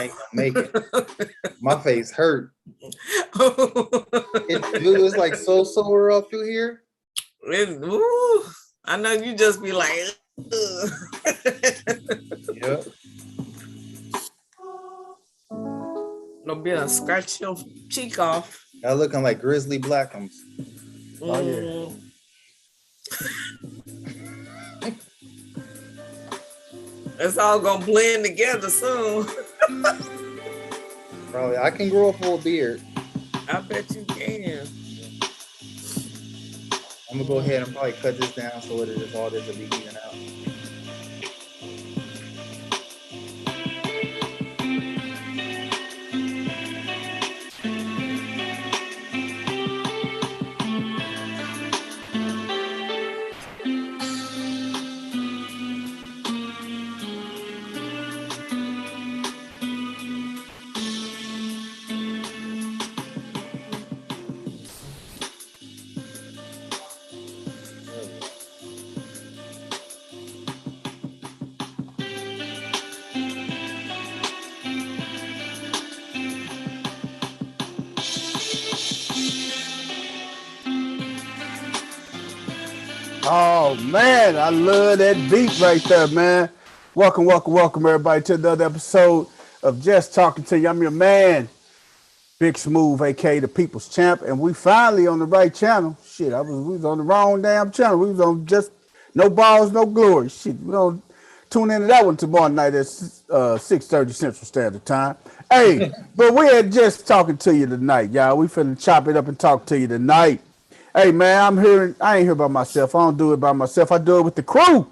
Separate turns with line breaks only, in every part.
ain't gonna make it. My face hurt. It's like so sore up through here.
Ooh, I know you just be like,
yep.
No be a scratch your cheek off.
Y'all looking like grizzly blackums.
Oh yeah.
It's all gonna blend together soon.
Probably I can grow a full beard.
I bet you can.
I'm gonna go ahead and probably cut this down so it is all this will be even out.
Oh man, I love that beat right there, man. Welcome, everybody to another episode of Just Talking to You. I'm your man, Big Smooth, aka the People's Champ, and we finally on the right channel. Shit, we was on the wrong damn channel. We was on just No Balls, No Glory. Shit, we don't tune into that one tomorrow night at 6:30 Central Standard Time. Hey, but we had Just Talking to You tonight, y'all. We finna chop it up and talk to you tonight. Hey man, I ain't here by myself. I don't do it by myself. I do it with the crew.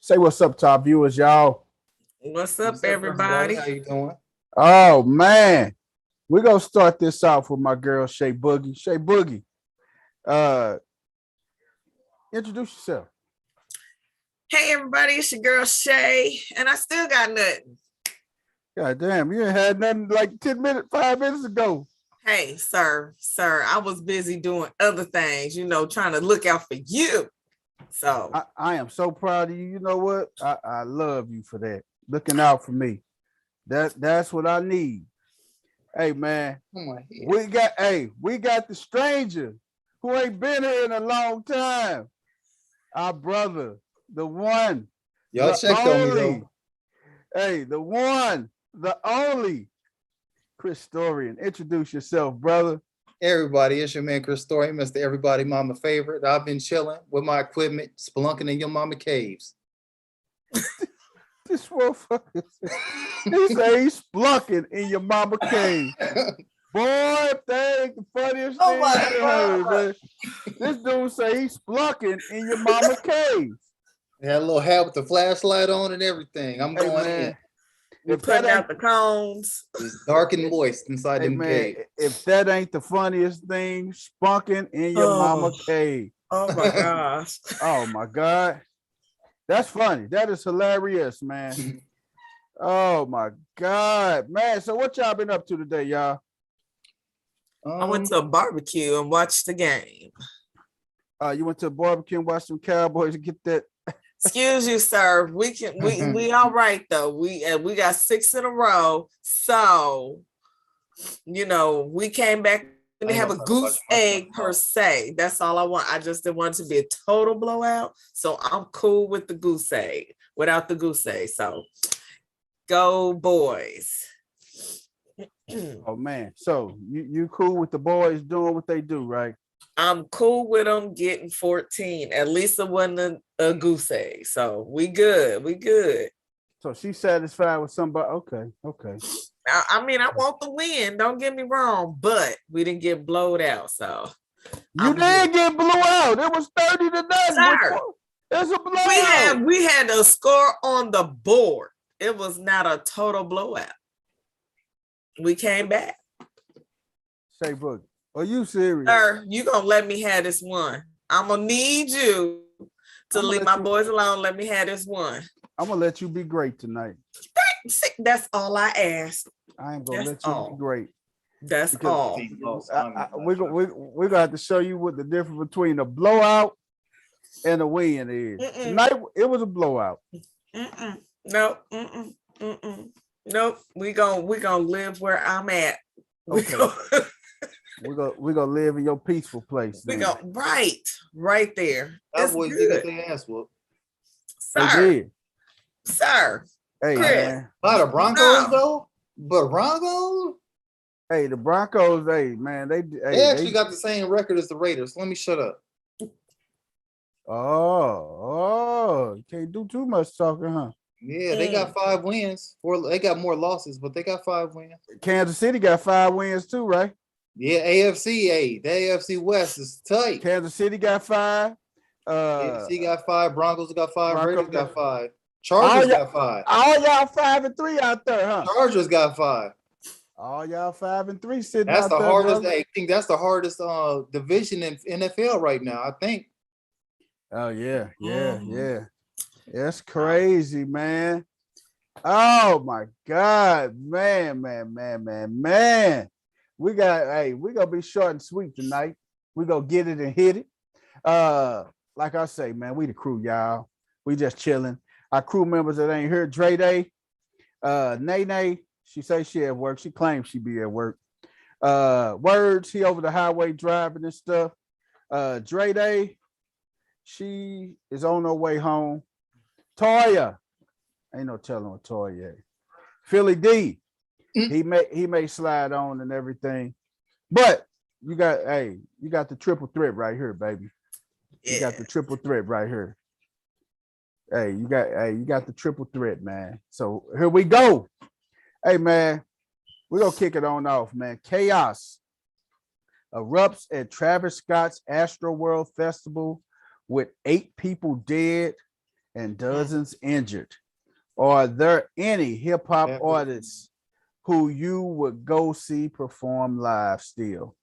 Say what's up to our viewers, y'all.
What's up, everybody?
How you doing?
Oh man. We're gonna start this off with my girl Shay Boogie. Shay Boogie. Introduce yourself.
Hey everybody, it's your girl Shay, and I still got nothing.
God damn, you ain't had nothing like 5 minutes ago.
Hey, sir, I was busy doing other things, trying to look out for you. So
I am so proud of you. You know what? I love you for that. Looking out for me. That's what I need. Hey man, we got the stranger who ain't been here in a long time. Our brother, the one,
y'all checked on me though.
Hey, the one, the only. Chris Storian, introduce yourself, brother.
Everybody, it's your man Chris Storian, Mr. Everybody Mama Favorite. I've been chilling with my equipment, spelunking in your mama caves.
This motherfucker, he say he's splunking in your mama cave. Boy, if that ain't the funniest thing I heard, man. This dude say he's splunking in your mama cave.
They had a little hat with the flashlight on and everything. I'm going in.
We're putting out the cones.
It's dark and moist inside them caves.
If that ain't the funniest thing, spunking in your mama cave.
Oh my gosh.
Oh my God. That's funny. That is hilarious, man. Oh my God, man. So what y'all been up to today, y'all?
I went to a barbecue and watched the game.
You went to a barbecue and watched some Cowboys and get that.
Excuse you, sir. We all right though. We got 6 in a row. So, we came back and have a goose egg per se. That's all I want. I just didn't want it to be a total blowout. So I'm cool with the goose egg without the goose egg. So go boys.
Oh man. So you cool with the boys doing what they do, right?
I'm cool with them getting 14. At least it wasn't a goose egg. So we good.
So she's satisfied with somebody. Okay.
I mean, I want the win. Don't get me wrong, but we didn't get blowed out. So
you did get blew out. It was 30-0. It's a blowout.
We had a score on the board. It was not a total blowout. We came back.
Say Boogie. Are you serious?
Sir, you gonna let me have this one. I'm gonna need you to leave my boys alone. Let me have this one.
I'm gonna let you be great tonight.
That's all I asked.
I ain't gonna let you be great.
That's all.
We're gonna have to show you what the difference between a blowout and a win is. Tonight it was a blowout.
No. Nope. We gonna live where I'm at. We
Okay.
gonna,
We're gonna live in your peaceful place
we
then.
go right there. It's
Cowboys did get
good,
their ass whooped.
They
sir.
did.
Sir.
Hey
Chris.
man.
By the Broncos
No.
though? But Broncos?
Hey, the Broncos, hey man,
They actually got the same record as the Raiders. Let me shut up.
you can't do too much talking, huh?
Yeah, they got 5 wins. They got more losses, but they got 5 wins.
Kansas City got 5 wins too, right?
Yeah, AFC, the AFC West is tight.
Kansas City got 5.
AFC got 5, Broncos got 5,
Broncos
Raiders got 5,
all
Chargers
y'all,
got 5.
all y'all 5-3 out there, huh?
Chargers got 5.
All y'all 5-3 sitting
That's
out
the
there,
hardest.
brother.
I think that's the hardest division in NFL right now. I think.
Oh yeah, yeah,
Mhm.
yeah. That's crazy, man. Oh my God, man. We gonna be short and sweet tonight. We gonna get it and hit it. Like I say, man, we the crew, y'all. We just chilling. Our crew members that ain't here, Dre Day, Nene, she say she at work. She claims she be at work. Words, he over the highway driving and stuff. Dre Day, she is on her way home. Toya, ain't no telling what Toya is. Philly D, he may slide on and everything. But you got the triple threat right here, baby. You got the triple threat right here. You got the triple threat, man. So here we go. Hey man, we're gonna kick it on off, man. Chaos erupts at Travis Scott's Astro World Festival with 8 people dead and dozens injured. Are there any hip-hop artists who you would go see perform live still?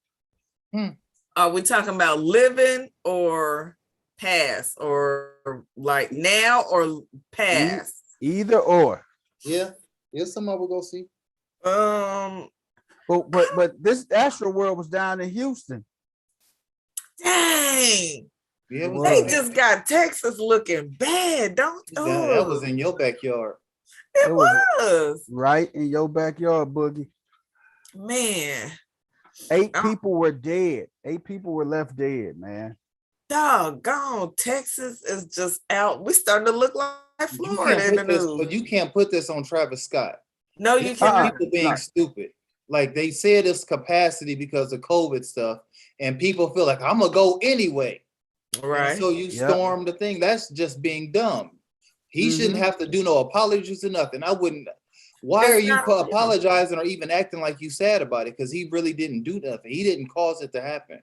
Are we talking about living or past, or like now or past?
Either or.
Yeah, some I will go see.
But this Astro World was down in Houston.
Dang.
Yeah,
they just got Texas looking bad, don't they?
That was in your backyard.
It was
right in your backyard, Boogie.
Man.
8 people were dead. 8 people were left dead, man.
Doggone, Texas is just out. We starting to look like Florida in the news.
But you can't put this on Travis Scott.
No, you cannot.
People being stupid. Like they said it's capacity because of COVID stuff, and people feel like I'm gonna go anyway.
Right.
And so you storm the thing. That's just being dumb. He shouldn't have to do no apologies or nothing. I wouldn't. Why are you apologizing or even acting like you sad about it? Because he really didn't do nothing. He didn't cause it to happen.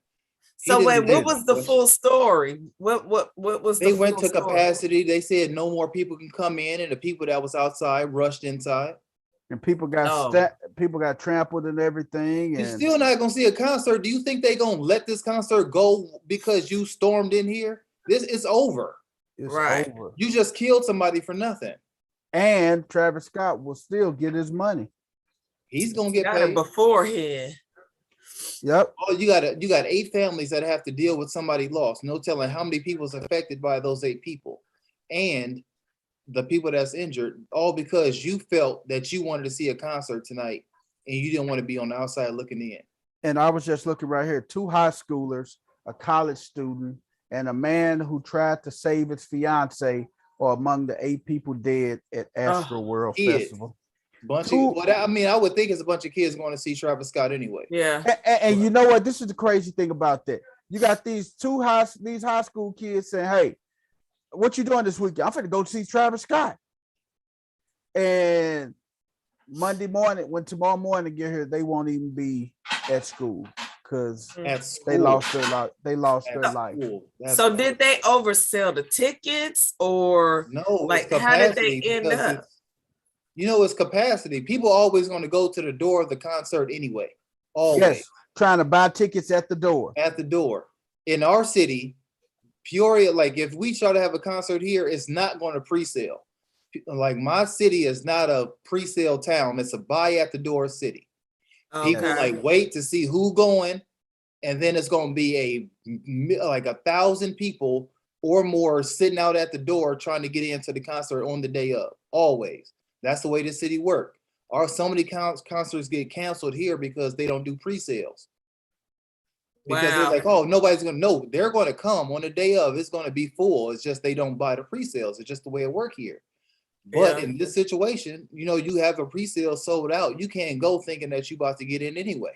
So wait, what was the full story? What was
they went to capacity? They said no more people can come in, and the people that was outside rushed inside.
And people got people got trampled and everything.
You're still not gonna see a concert. Do you think they gonna let this concert go because you stormed in here? This is over.
It's over.
You just killed somebody for nothing.
And Travis Scott will still get his money.
He's gonna get paid
beforehand.
Yep.
Oh, you got 8 families that have to deal with somebody lost. No telling how many people is affected by those 8 people, and the people that's injured, all because you felt that you wanted to see a concert tonight and you didn't want to be on the outside looking in.
And I was just looking right here, 2 high schoolers, a college student, and a man who tried to save his fiance are among the 8 people dead at Astro World Festival.
I would think it's a bunch of kids going to see Travis Scott anyway.
Yeah.
And you know what? This is the crazy thing about that. You got these high school kids saying, "Hey, what you doing this weekend? I'm finna go see Travis Scott." And Monday morning, when tomorrow morning get here, they won't even be at school because they lost their life.
So did they oversell the tickets or
no?
Like how did they end up?
It's capacity. People always going to go to the door of the concert anyway. Always.
Yes, trying to buy tickets at the door.
At the door. In our city, Peoria, like if we try to have a concert here, it's not going to pre-sale. Like my city is not a pre-sale town. It's a buy at the door city. Okay. People like wait to see who going, and then it's going to be like 1,000 people or more sitting out at the door trying to get into the concert on the day of. Always. That's the way the city works. Or so many concerts get canceled here because they don't do pre-sales. Because they're like, oh, nobody's gonna know. They're gonna come on the day of. It's gonna be full. It's just they don't buy the pre-sales. It's just the way it works here. But in this situation, you have a pre-sale sold out. You can't go thinking that you about to get in anyway.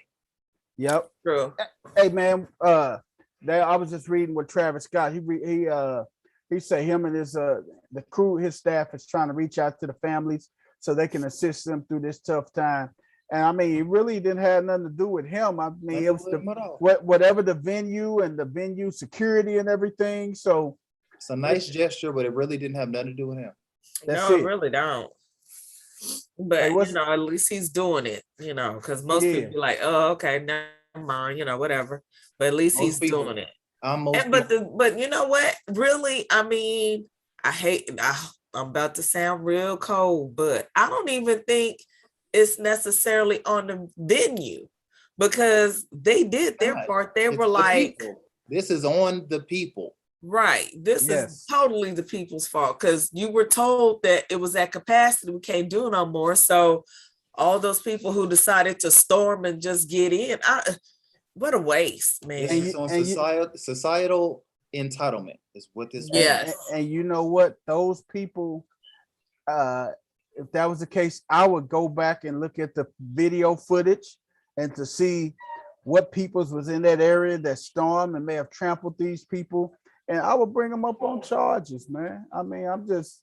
Yep.
True.
Hey man, I was just reading with Travis Scott. He said him and his the crew, his staff is trying to reach out to the families so they can assist them through this tough time. And I mean, it really didn't have nothing to do with him. I mean, it was whatever the venue and the venue security and everything. So
it's a nice gesture, but it really didn't have nothing to do with him.
No, it really don't. But at least he's doing it, because most people be like, oh, okay, never mind, whatever. But at least he's doing it. But you know what? Really, I mean, I'm about to sound real cold, but I don't even think it's necessarily on the venue, because they did their part. They were like,
this is on the people.
Right. This is totally the people's fault, because you were told that it was at capacity. We can't do no more. So all those people who decided to storm and just get in, what a waste, man.
It's on societal entitlement is what this
is.
And you know what? Those people, if that was the case, I would go back and look at the video footage and to see what peoples was in that area that stormed and may have trampled these people. And I would bring them up on charges, man. I mean, I'm just.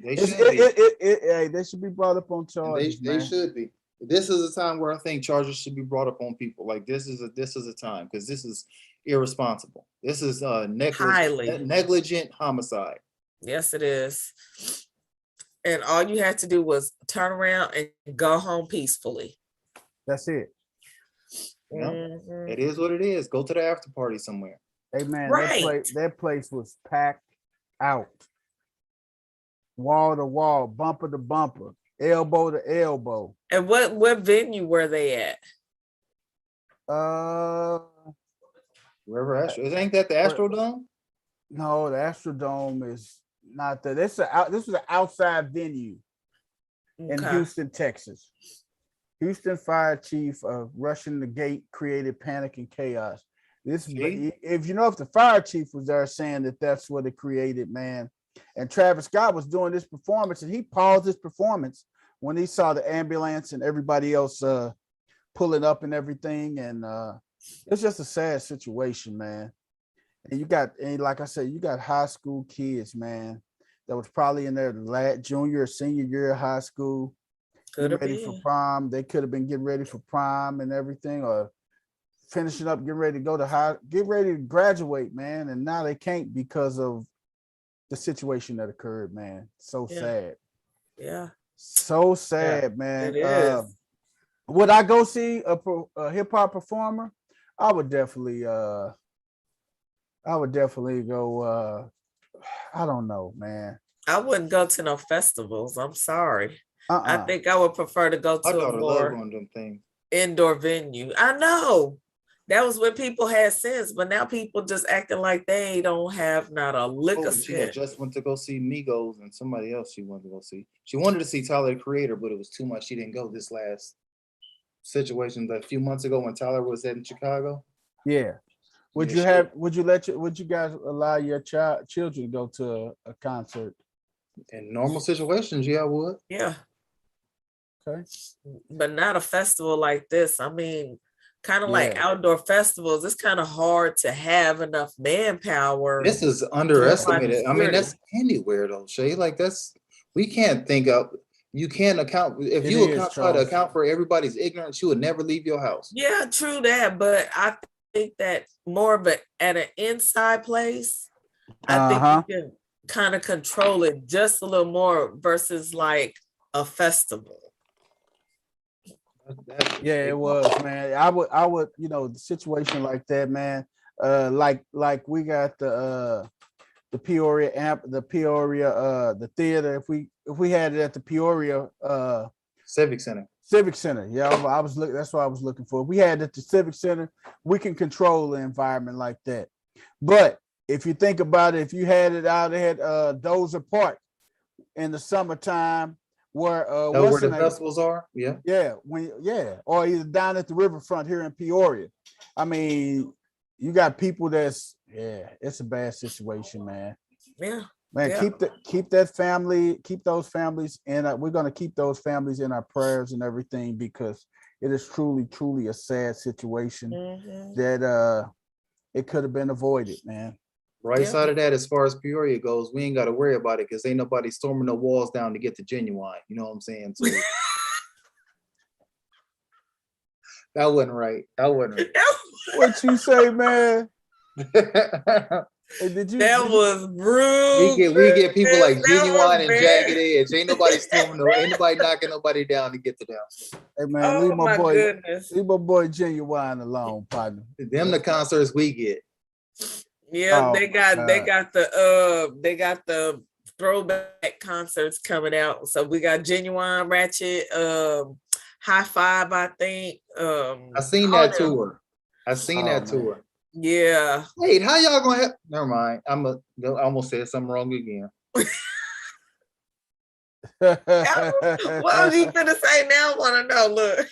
They should be brought up on charges.
They should be. This is a time where I think charges should be brought up on people. Like this is a time, because this is irresponsible. This is negligent homicide.
Yes, it is. And all you had to do was turn around and go home peacefully.
That's it.
It is what it is. Go to the after party somewhere.
Hey man, that place was packed out. Wall to wall, bumper to bumper, elbow to elbow.
And what venue were they at?
Wherever ain't that the Astrodome?
No, the Astrodome is not that. This was an outside venue in Houston, Texas. Houston fire chief rushing the gate created panic and chaos. If the fire chief was there saying that that's what it created, man. And Travis Scott was doing this performance, and he paused his performance when he saw the ambulance and everybody else pulling up and everything. And it's just a sad situation, man. And like I said, you got high school kids, man, that was probably in their junior or senior year of high school, getting ready for prom. They could have been getting ready for prom and everything, or finishing up, getting ready to get ready to graduate, man. And now they can't because of the situation that occurred, man. So sad.
Yeah.
So sad, man.
It is.
Would I go see a hip hop performer? I would definitely go. I don't know, man.
I wouldn't go to no festivals. I'm sorry. I think I would prefer to go to a more indoor venue. I know. That was when people had sense, but now people just acting like they don't have not a lick of sense.
She just went to go see Migos and somebody else she wanted to go see. She wanted to see Tyler, the Creator, but it was too much. She didn't go this last situation a few months ago when Tyler was in Chicago.
Yeah. Would you guys allow your children to go to a concert?
In normal situations, yeah, I would.
Yeah.
Okay.
But not a festival like this. I mean, kind of like outdoor festivals, it's kind of hard to have enough manpower.
This is underestimated. I mean, that's anywhere though, Shay. Like we can't think of. You can't account if you try to account for everybody's ignorance. You would never leave your house.
Yeah, true that. But I think that more of at an inside place, I think you can kind of control it just a little more versus like a festival.
Yeah, it was, man. I would, the situation like that, man. Like we got the Peoria the theater. If we had it at the Peoria
Civic Center.
Yeah, I was looking. That's what I was looking for. If we had it at the Civic Center, we can control the environment like that. But if you think about it, if you had it out at Dozer Park in the summertime, where
Oh,
what's
where
the
the
name?
festivals are? Yeah.
Yeah, or either down at the riverfront here in Peoria. I mean, you got people that's it's a bad situation, man.
Yeah.
Man,
Yeah.
keep those families, and we're gonna keep those families in our prayers and everything because it is truly a sad situation
Mm-hmm.
that it could have been avoided, man.
Right
Yeah.
side of that, as far as Peoria goes, we ain't got to worry about it because ain't nobody storming the walls down to get the genuine. You know what I'm saying? So that wasn't right. That wasn't
What you say, man?
right.
Hey,
That was rude.
we get people
Chris.
like
That was
genuine and
bad.
jagged edge. Ain't nobody storming ain't nobody knocking nobody down to get to them.
Hey man,
Oh my goodness.
leave my boy Genuine alone, partner.
Them the concerts we get.
Yeah,
Oh,
they got they got the throwback concerts coming out. So we got Genuine, Ratchet, High Five, I think.
I seen
all
that
them.
tour. I seen
Oh,
that
man.
tour.
Yeah.
Wait, how y'all gonna have? Never mind. I almost said something wrong again.
What was you finna say now? I want to know. Look.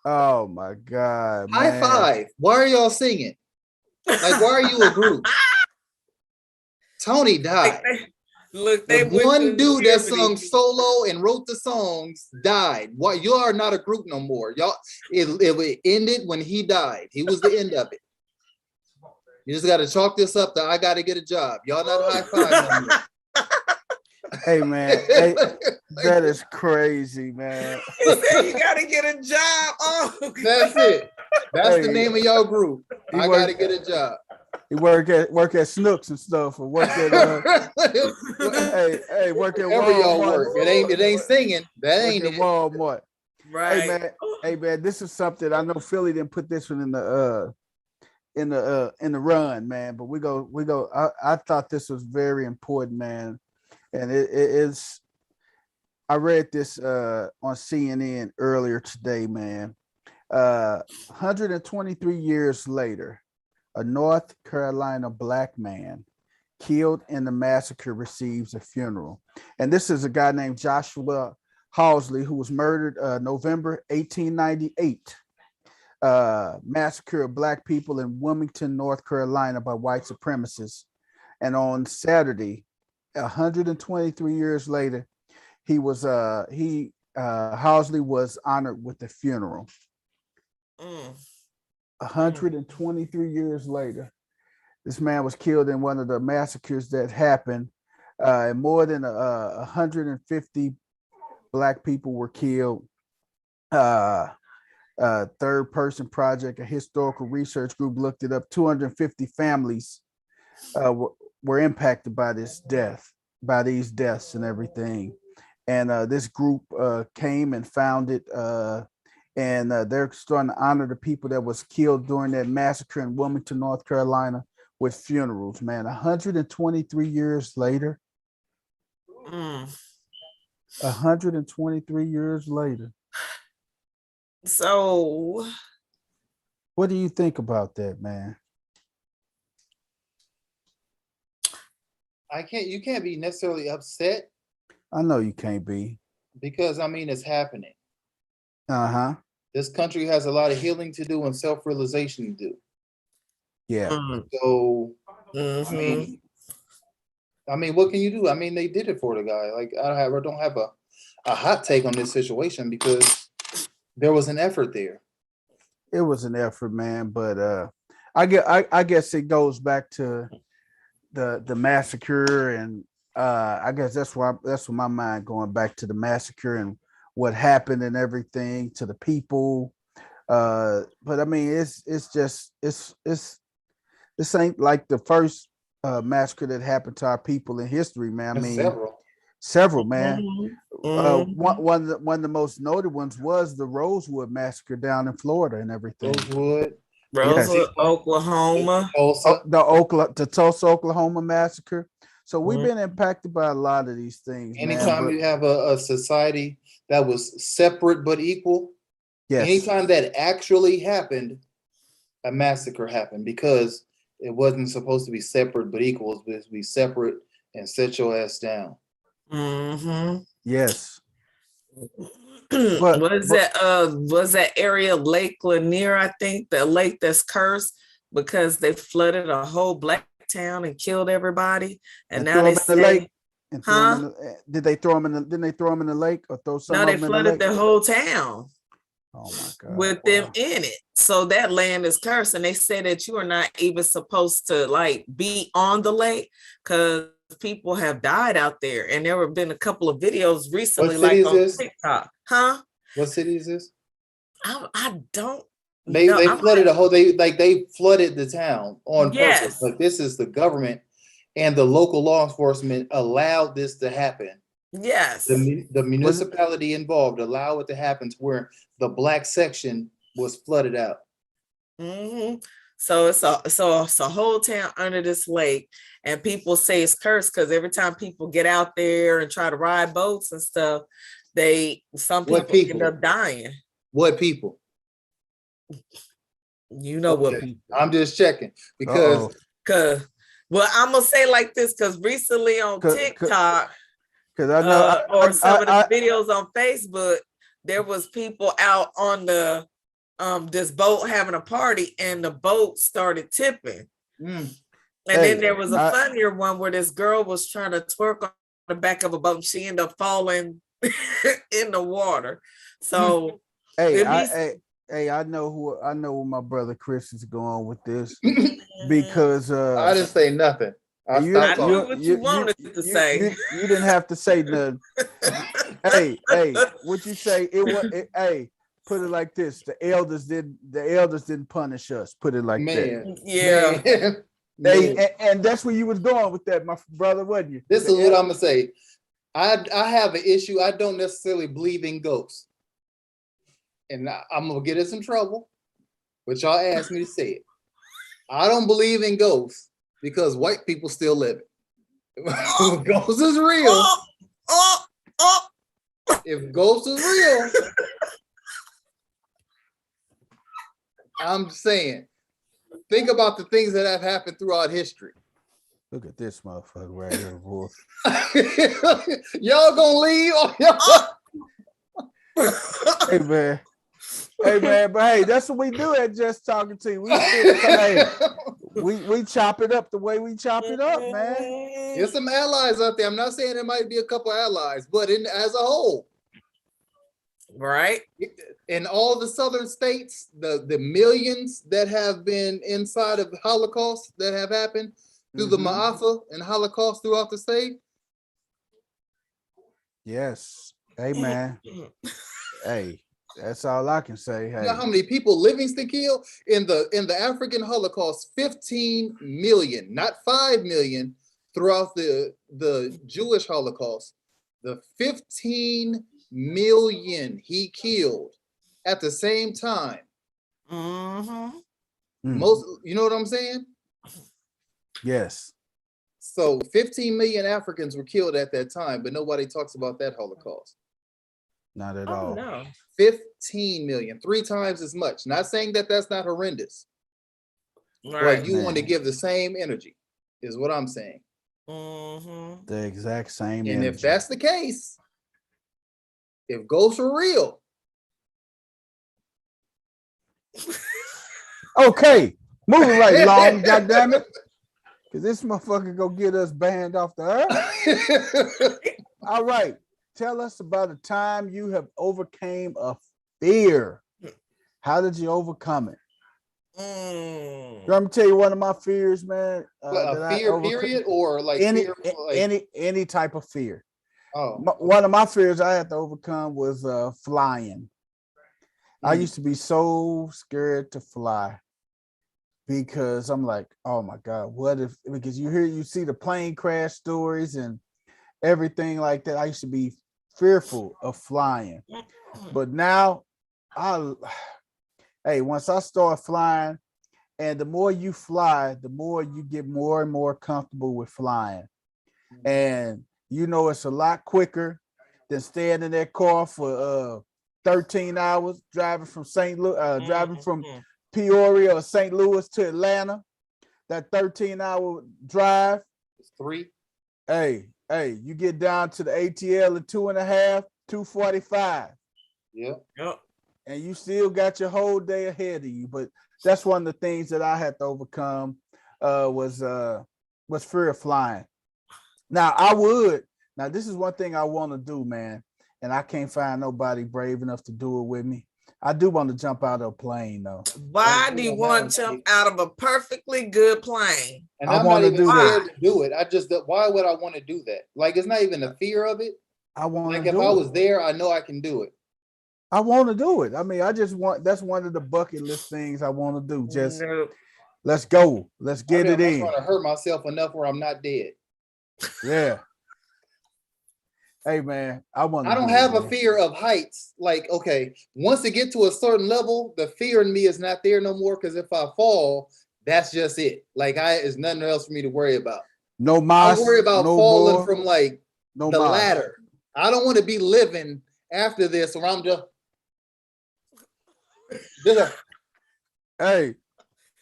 Oh my God,
High
man.
five. Why are y'all singing? Like, why are you a group? Tony died.
Look,
The
they went
one
to
dude that
Liberty.
sung solo and wrote the songs died. Why you are not a group no more? Y'all, it ended when he died. He was the end of it. You just got to chalk this up that I got to get a job. Y'all not high five no more.
Hey man, hey, that is crazy, man.
He said you gotta get a job. Oh,
That's it. That's the
Hey,
name of y'all group.
he
I got to get a job.
He work at Snooks and stuff, or work at work at
Wherever y'all
Walmart.
work, it ain't singing. That
Work
ain't
at
it.
Walmart.
right.
Hey man, this is something I know Philly didn't put this one in the run, man. But we go. I thought this was very important, man, and it is. I read this on CNN earlier today, man. 123 years later, a North Carolina black man killed in the massacre receives a funeral. And this is a guy named Joshua Halsley, who was murdered November 1898. Massacre of black people in Wilmington, North Carolina by white supremacists. And on Saturday, 123 years later, Halsley was honored with the funeral. 123 years later, this man was killed in one of the massacres that happened. And more than 150 black people were killed. Third Person Project, a historical research group, looked it up. 250 families were impacted by these deaths and everything. And this group came and found it. And they're starting to honor the people that was killed during that massacre in Wilmington, North Carolina, with funerals, man. 123 years later. 123 years later.
So
what do you think about that, man?
You can't be necessarily upset.
I know you can't be.
Because I mean it's happening.
Uh-huh.
This country has a lot of healing to do and self-realization to do.
Yeah.
So I mean, what can you do? I mean, they did it for the guy. Like, I don't have a hot take on this situation because there was an effort there.
It was an effort, man, but I guess it goes back to the massacre, and I guess that's what my mind going back to the massacre and what happened and everything to the people. But I mean, it's this ain't like the first massacre that happened to our people in history, man. I mean, several, man. One of the most noted ones was the Rosewood massacre down in Florida and everything.
Rosewood, Oklahoma.
The Tulsa, Oklahoma massacre. So we've been impacted by a lot of these things.
Anytime you have a society that was separate but equal, yes. Anytime that actually happened, a massacre happened because it wasn't supposed to be separate but equal. It was supposed to be separate and set your ass down.
Yes.
Was that area Lake Lanier? I think the lake that's cursed because they flooded a whole black town and killed everybody. And now they say,
the lake and
huh?
did they throw him in the? Didn't they throw him in the lake or throw some
No,
of
they
them in the
flooded
lake?
the whole town.
Oh my God!
With them in it. So that land is cursed. And they said that you are not even supposed to like be on the lake because people have died out there. And there have been a couple of videos recently, like on TikTok. Huh?
What city is this?
I don't know.
They flooded a whole they flooded the town on purpose.
Yes.
Like this is the government and the local law enforcement allowed this to happen.
Yes.
The municipality involved allowed it to happen to where the black section was flooded out.
Mm-hmm. So it's a whole town under this lake, and people say it's cursed because every time people get out there and try to ride boats and stuff, some people end up dying.
What people?
You know what people.
I'm just checking because
well, I'm gonna say like this because recently on TikTok.
Because I know,
or some of the videos on Facebook, there was people out on the this boat having a party, and the boat started tipping. And then there was a funnier one where this girl was trying to twerk on the back of a boat, and she ended up falling in the water. So,
I know where my brother Chris is going with this because
I didn't say nothing.
I knew what you wanted to say.
You didn't have to say nothing. hey, what you say? Hey, put it like this: the elders didn't punish us. Put it like that.
Yeah.
Hey, and that's where you was going with that, my brother, wasn't you?
This is what I'm gonna say. I have an issue. I don't necessarily believe in ghosts, and I'm gonna get in some trouble. But y'all asked me to say it. I don't believe in ghosts. Because white people still live it. Ghosts is real. If ghosts is real, I'm saying, think about the things that have happened throughout history.
Look at this motherfucker right here, boy.
Y'all gonna leave?
Hey man, but hey, that's what we do at Just Talking to You. We chop it up the way we chop it up, man.
There's some allies out there. I'm not saying there might be a couple allies, but as a whole,
right?
In all the southern states, the millions that have been inside of the Holocaust that have happened through the Ma'afa and Holocaust throughout the state.
Yes. Hey man. Hey. That's all I can say. Hey.
You know how many people Livingston killed in the African Holocaust? 15 million, not 5 million, throughout the Jewish Holocaust. The 15 million he killed at the same time. Most, you know what I'm saying?
Yes.
So 15 million Africans were killed at that time, but nobody talks about that Holocaust.
Not at all.
No.
15 million, 3 times as much. Not saying that that's not horrendous. Right. But you want to give the same energy, is what I'm saying.
The exact same
and
energy.
If that's the case, if ghosts are real.
Okay, moving right along, goddammit. Because this motherfucker go get us banned off the earth. All right. Tell us about a time you have overcame a fear. How did you overcome it? Let me tell you one of my fears, man.
A fear, period, or like
any type of fear.
Oh,
one of my fears I had to overcome was flying. I used to be so scared to fly because I'm like, oh my God, what if? Because you see the plane crash stories and everything like that. I used to be fearful of flying, but now once I start flying, and the more you fly, the more you get more and more comfortable with flying, and it's a lot quicker than staying in that car for 13 hours driving from driving from Peoria or St. Louis to Atlanta. That 13-hour drive.
It's 3.
Hey, you get down to the ATL in 2.5. 2:45.
Yeah.
Yep.
And you still got your whole day ahead of you. But that's one of the things that I had to overcome was fear of flying. Now this is one thing I want to do, man, and I can't find nobody brave enough to do it with me. I do want to jump out of a plane though.
Why do you want to jump out of a perfectly good plane?
And
I
I'm not
wanna
even
do
scared
that.
to do it. Why would I want to do that? Like, it's not even a fear of it.
I want
Like,
to
if
do
I
it.
was there, I know I can do it.
I want to do it. I mean, that's one of the bucket list things I want to do. Just
Nope.
let's go. Let's get
I'm
it
not
in.
trying to hurt myself enough where I'm not dead.
Yeah. Hey man, I want to
I don't
do
have
it,
a
man.
fear of heights. Like, okay, once it get to a certain level, the fear in me is not there no more. Because if I fall, that's just it. Like, it's nothing else for me to worry about.
No
I
mas,
worry about
no
falling
more,
from like
no
the
mas.
ladder. I don't want to be living after this, or I'm just
Hey,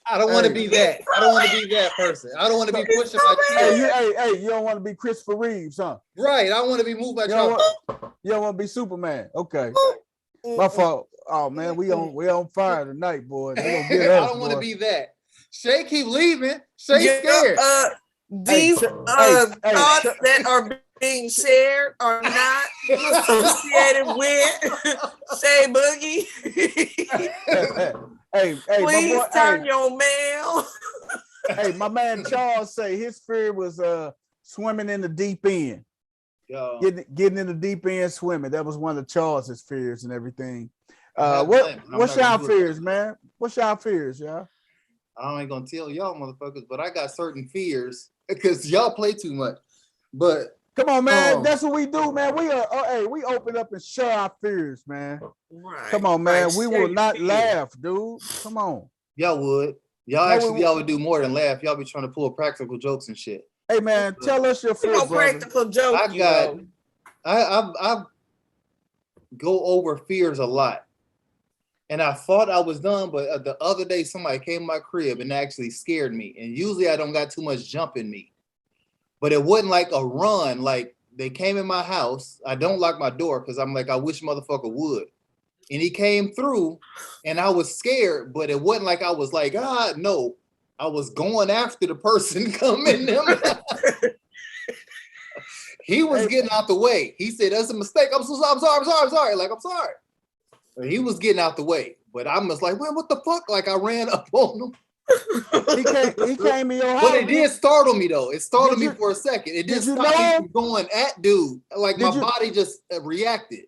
I don't want to
Hey.
be that. I don't want to be that person. I don't want to be pushing my
hey,
kids.
you don't want to be Christopher Reeves, huh?
Right. I want to be moved by
You don't
truck.
you don't want to be Superman. Okay. My fault. Oh man, we on fire tonight, boy. They gonna get
I
us,
don't want to
boy.
be that. Shay keep leaving. Shay
Yeah,
scared.
these
hey,
thoughts that are being shared are not associated with Shay Boogie.
hey, my
Please
boy,
turn your mail.
hey, my man Charles say his fear was swimming in the deep end.
Yo,
Getting in the deep end swimming. That was one of Charles's fears and everything.
I
What's y'all fears, man? What's y'all fears, y'all?
I ain't gonna tell y'all motherfuckers, but I got certain fears because y'all play too much. But
come on, man. That's what we do, man. We open up and share our fears, man.
Right.
Come on, man.
Right.
We will not laugh, dude. Come on.
Y'all would. Y'all would do more than laugh. Y'all be trying to pull practical jokes and shit.
Hey, man, tell us your fear,
No
brother.
practical joke.
I go over fears a lot. And I thought I was done, but the other day somebody came to my crib and actually scared me. And usually I don't got too much jump in me. But it wasn't like a run. Like, they came in my house. I don't lock my door because I'm like, I wish motherfucker would. And he came through and I was scared, but it wasn't like I was like, no. I was going after the person coming in. He was getting out the way. He said, that's a mistake. I'm sorry. Like, I'm sorry. He was getting out the way, but I was like, man, what the fuck? Like, I ran up on him.
He came in your house.
But it did startle me though. It startled me for a second. It didn't stop me from going at dude. Like, my body just reacted.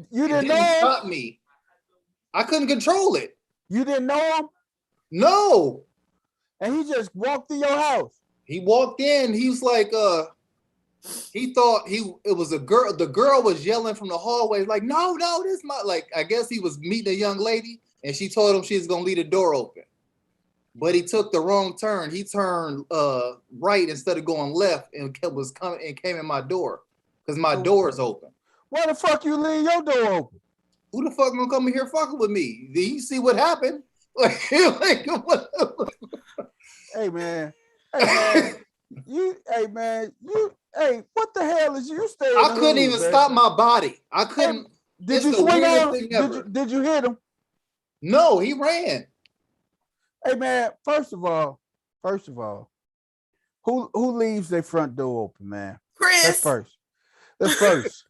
You didn't know
him? Stop me. I couldn't control it.
You didn't know him?
No.
And he just walked through your house.
He walked in. He was like, he thought it was a girl. The girl was yelling from the hallway, like, no, this is my, like, I guess he was meeting a young lady and she told him she was gonna leave the door open. But he took the wrong turn. He turned right instead of going left and came in my door because my door is open.
Why the fuck you leave your door open?
Who the fuck gonna come in here fucking with me? Did you see what happened? Like, what?
Hey man, what the hell is you staying?
I couldn't even stop my body. I couldn't.
Did you swing on him? Did you hit him?
No, he ran.
Hey man, first of all, who leaves their front door open, man?
Chris.
That's first.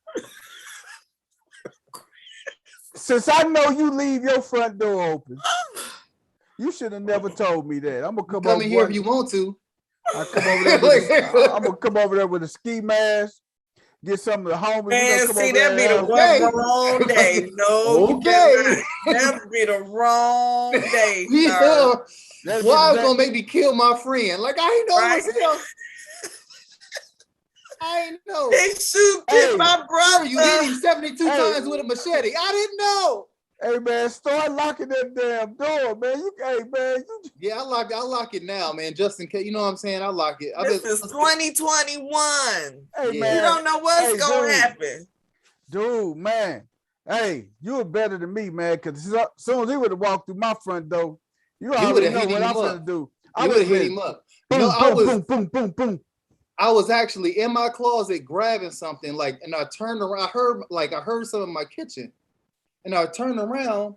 Since I know you leave your front door open, you should have never told me that. I'm gonna come
in here if you want to.
I'm gonna come over there with a ski mask, get some of the homies.
Man, see, that'd be the wrong day. No, okay. That'd be the wrong day.
Yeah. Why is gonna make me kill my friend? Like, I ain't know it was him. I ain't know.
They shoot my brother.
You hit him 72 times with a machete. I didn't know.
Hey man, start locking that damn door, man.
Yeah, I lock it now, man. Just in case, you know what I'm saying? I lock it.
This is 2021.
Hey man,
you don't know what's gonna happen,
dude. Man, hey, you were better than me, man. Because as soon as he would have walked through my front door, you already know what I'm gonna do.
I would have hit him up.
Boom, boom, boom, boom, boom.
I was actually in my closet grabbing something, like, and I turned around. I heard something in my kitchen, and I turned around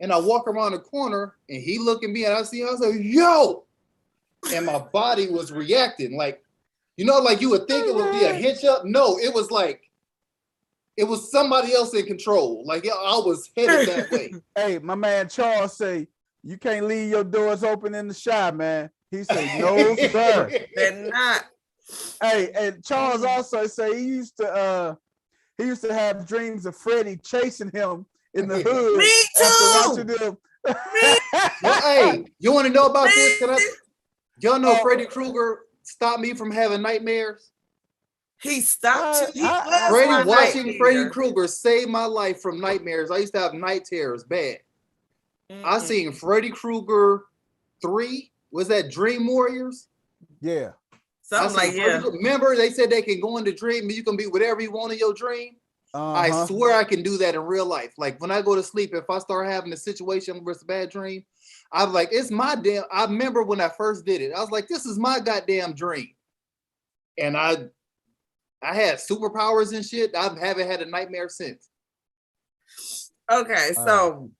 and I walk around the corner, and he looked at me, and I was like, yo, and my body was reacting, like, like you would think it would be a hitch up. No, it was like it was somebody else in control. Like I was headed that way.
Hey, my man Charles say you can't leave your doors open in the shy, man. He said, no, sir.
They're not.
Hey, and Charles also say he used to have dreams of Freddie chasing him in the hood.
Me
after
too.
watching them.
Well, hey, you want to know about this? Y'all know Freddy Krueger stopped me from having nightmares?
He stopped you.
Watching Freddy Krueger saved my life from nightmares. I used to have night terrors bad. I seen Freddy Krueger 3. Was that Dream Warriors?
Yeah.
Something like, yeah.
Remember, they said they can go into dream and you can be whatever you want in your dream. I swear I can do that in real life. Like when I go to sleep, if I start having a situation where it's a bad dream, I'm like, it's my damn. I remember when I first did it, I was like, this is my goddamn dream. And I had superpowers and shit. I haven't had a nightmare since.
Okay, so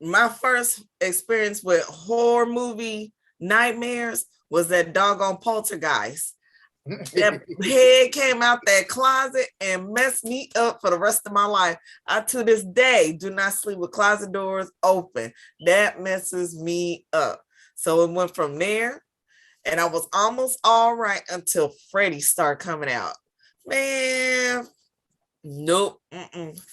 my first experience with horror movie nightmares was that doggone Poltergeist. That head came out that closet and messed me up for the rest of my life. I, to this day, do not sleep with closet doors open. That messes me up. So it went from there, and I was almost all right until Freddy started coming out. Man, nope.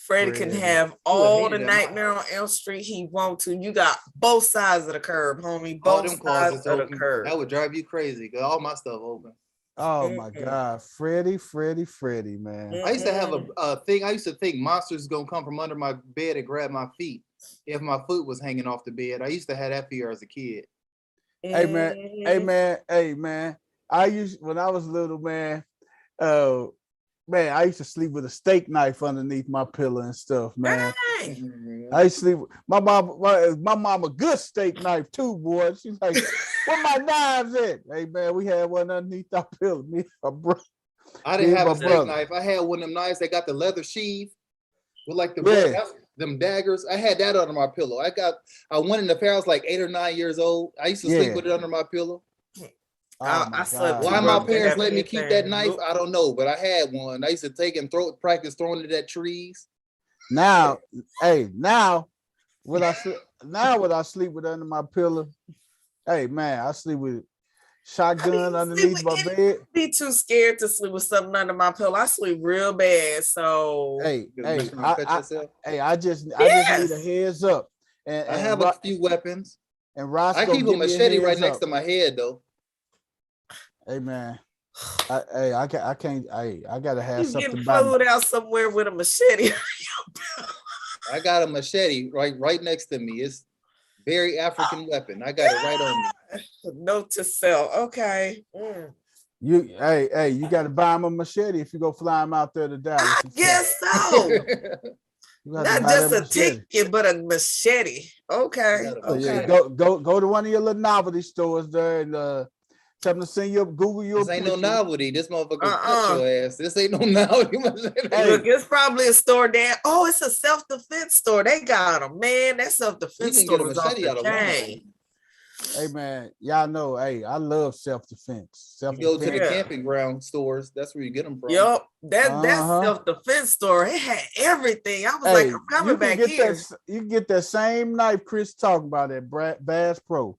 Freddy can have all the Nightmare on Elm Street he wants to. You got both sides of the curb, homie. Both sides of the curb.
That would drive you crazy because all my stuff open.
Oh my God, Freddy, man.
I used to have a thing. I used to think monsters gonna come from under my bed and grab my feet if my foot was hanging off the bed. I used to have that fear as a kid.
Hey man. When I was little, man, I used to sleep with a steak knife underneath my pillow and stuff, man. I used to sleep. My mom a good steak knife too, boy. She's like, "Where my knives at?" Hey man, we had one underneath our pillow. Me and my brother.
I didn't have a steak knife. I had one of them knives that got the leather sheath with like them daggers. I had that under my pillow. I went in the fair. I was like 8 or 9 years old. I used to sleep with it under my pillow.
I slept.
Why my parents let me keep that knife? I don't know, but I had one. I used to take and practice throwing it at trees.
Now when I sleep with under my pillow, hey man, I sleep with shotgun underneath my bed.
Be too scared to sleep with something under my pillow. I sleep real bad. So
I just need a heads up. And
I have a few weapons.
And Ross,
I keep a machete right next to my head though.
Hey man, I can't. I gotta have
you
something.
Getting food out somewhere with a machete.
I got a machete right next to me. It's very African weapon. I got it right on me.
Note to self. Okay.
You got to buy him a machete if you go fly him out there to Dallas.
I guess so. Not just a ticket, but a machete. Okay.
Yeah, go to one of your little novelty stores there and tell them to send you Google your.
This ain't no novelty. This motherfucker cut your ass. This ain't no novelty.
Hey, look, it's probably a store there. Oh, it's a self-defense store. They got them, man. That self-defense store is off the chain.
Hey man, y'all know. Hey, I love self-defense.
You go to the camping ground stores. That's where you get them from.
Yup, that self-defense store. It had everything. I was like, I'm coming back here.
You can get that same knife Chris talking about at Bass Pro.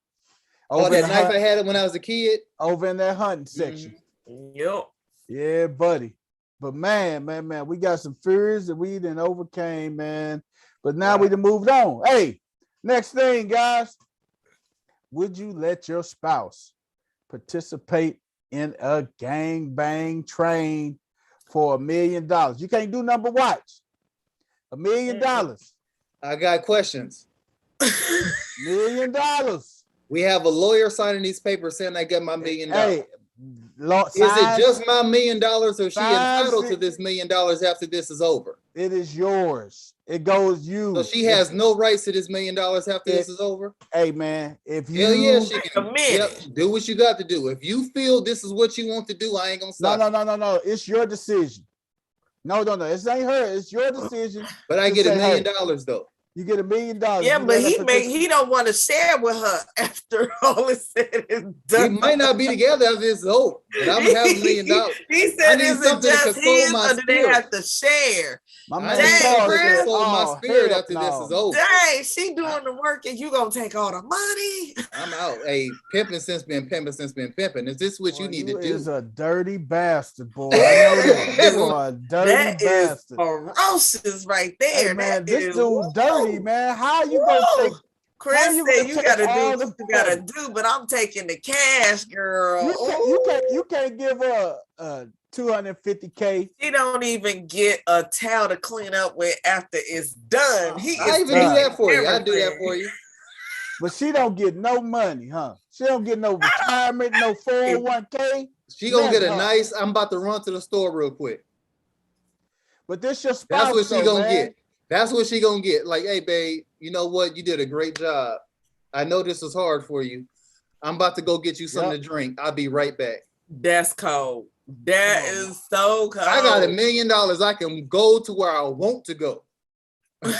Oh, that knife I had when I was a kid?
Over in that hunting section.
Yep.
Yeah, buddy. But man, we got some fears that we done overcame, man. But now we done moved on. Hey, next thing, guys. Would you let your spouse participate in a gangbang train for $1 million? You can't do number watch. $1 million.
I got questions.
$1 million.
We have a lawyer signing these papers saying I get my $1 million.
Hey,
is it just my $1 million, or is she entitled to this $1 million after this is over?
It is yours. It goes you.
So she has no rights to this $1 million after this is over.
Hey man, if you
Hell yeah, she can.
a minute.
Yep, do what you got to do. If you feel this is what you want to do, I ain't gonna stop.
No. It's your decision. No. It ain't her. It's your decision.
But I get $1 million though.
You get $1 million.
Yeah, but he don't want to share with her after all is said and done.
We might not be together after this is over, but I'm gonna have $1 million.
He said, "Is it just his, or do they have to share?"
My
I
man
need something to
Chris.
console my spirit after this is over.
Dang, she doing the work and you gonna take all the money.
I'm out. Hey, pimping since been pimping. Is this what you need to do?
You is a dirty bastard, boy. I know that. You are a dirty bastard.
Ferocious right there.
Hey, man,
that
this
is,
dude dirty, man. How you gonna take?
Chris said you gotta do what you gotta do, but I'm taking the cash, girl.
You can't give her $250K.
She don't even get a towel to clean up with after it's done.
I even do that for you. I do that for you.
But she don't get no money, huh? She don't get no retirement, no 401K.
She gonna get a nice. I'm about to run to the store real quick.
But this your spouse.
That's what she gonna get. That's what she gonna get. Like, hey, babe, you know what? You did a great job. I know this was hard for you. I'm about to go get you something to drink. I'll be right back.
That's cold. That is so cold.
I got $1 million. I can go to where I want to go.
Hey,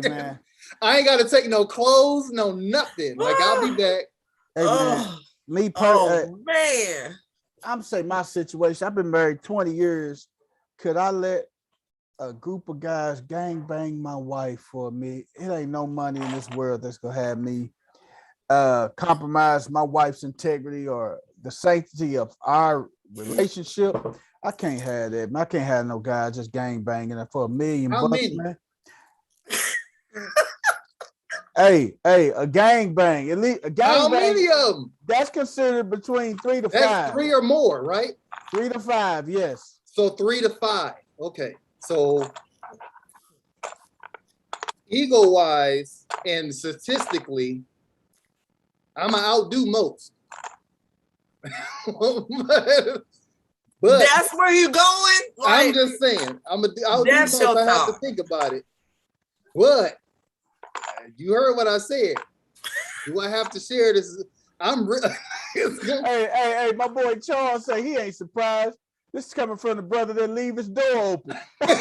man.
I ain't got to take no clothes, no nothing. Like, I'll be back.
Hey, man. Man. I'm saying my situation. I've been married 20 years. Could I let a group of guys gang bang my wife for me? It ain't no money in this world that's gonna have me compromise my wife's integrity or the sanctity of our relationship. I can't have that, man. I can't have no guy just gang banging for $1 million bucks, man. Hey, a gang bang. At least a gang
How
bang,
many of them?
That's considered between 3 to 5.
That's 3 or more, right?
3 to 5, yes.
So 3 to 5. Okay. So ego-wise and statistically, I'm gonna outdo most. But
that's where you going?
Like, I'm just saying, I'm gonna outdo most. I have to think about it. But you heard what I said. Do I have to share this?
Hey, my boy Charles say he ain't surprised. This is coming from the brother that leave his door open. That's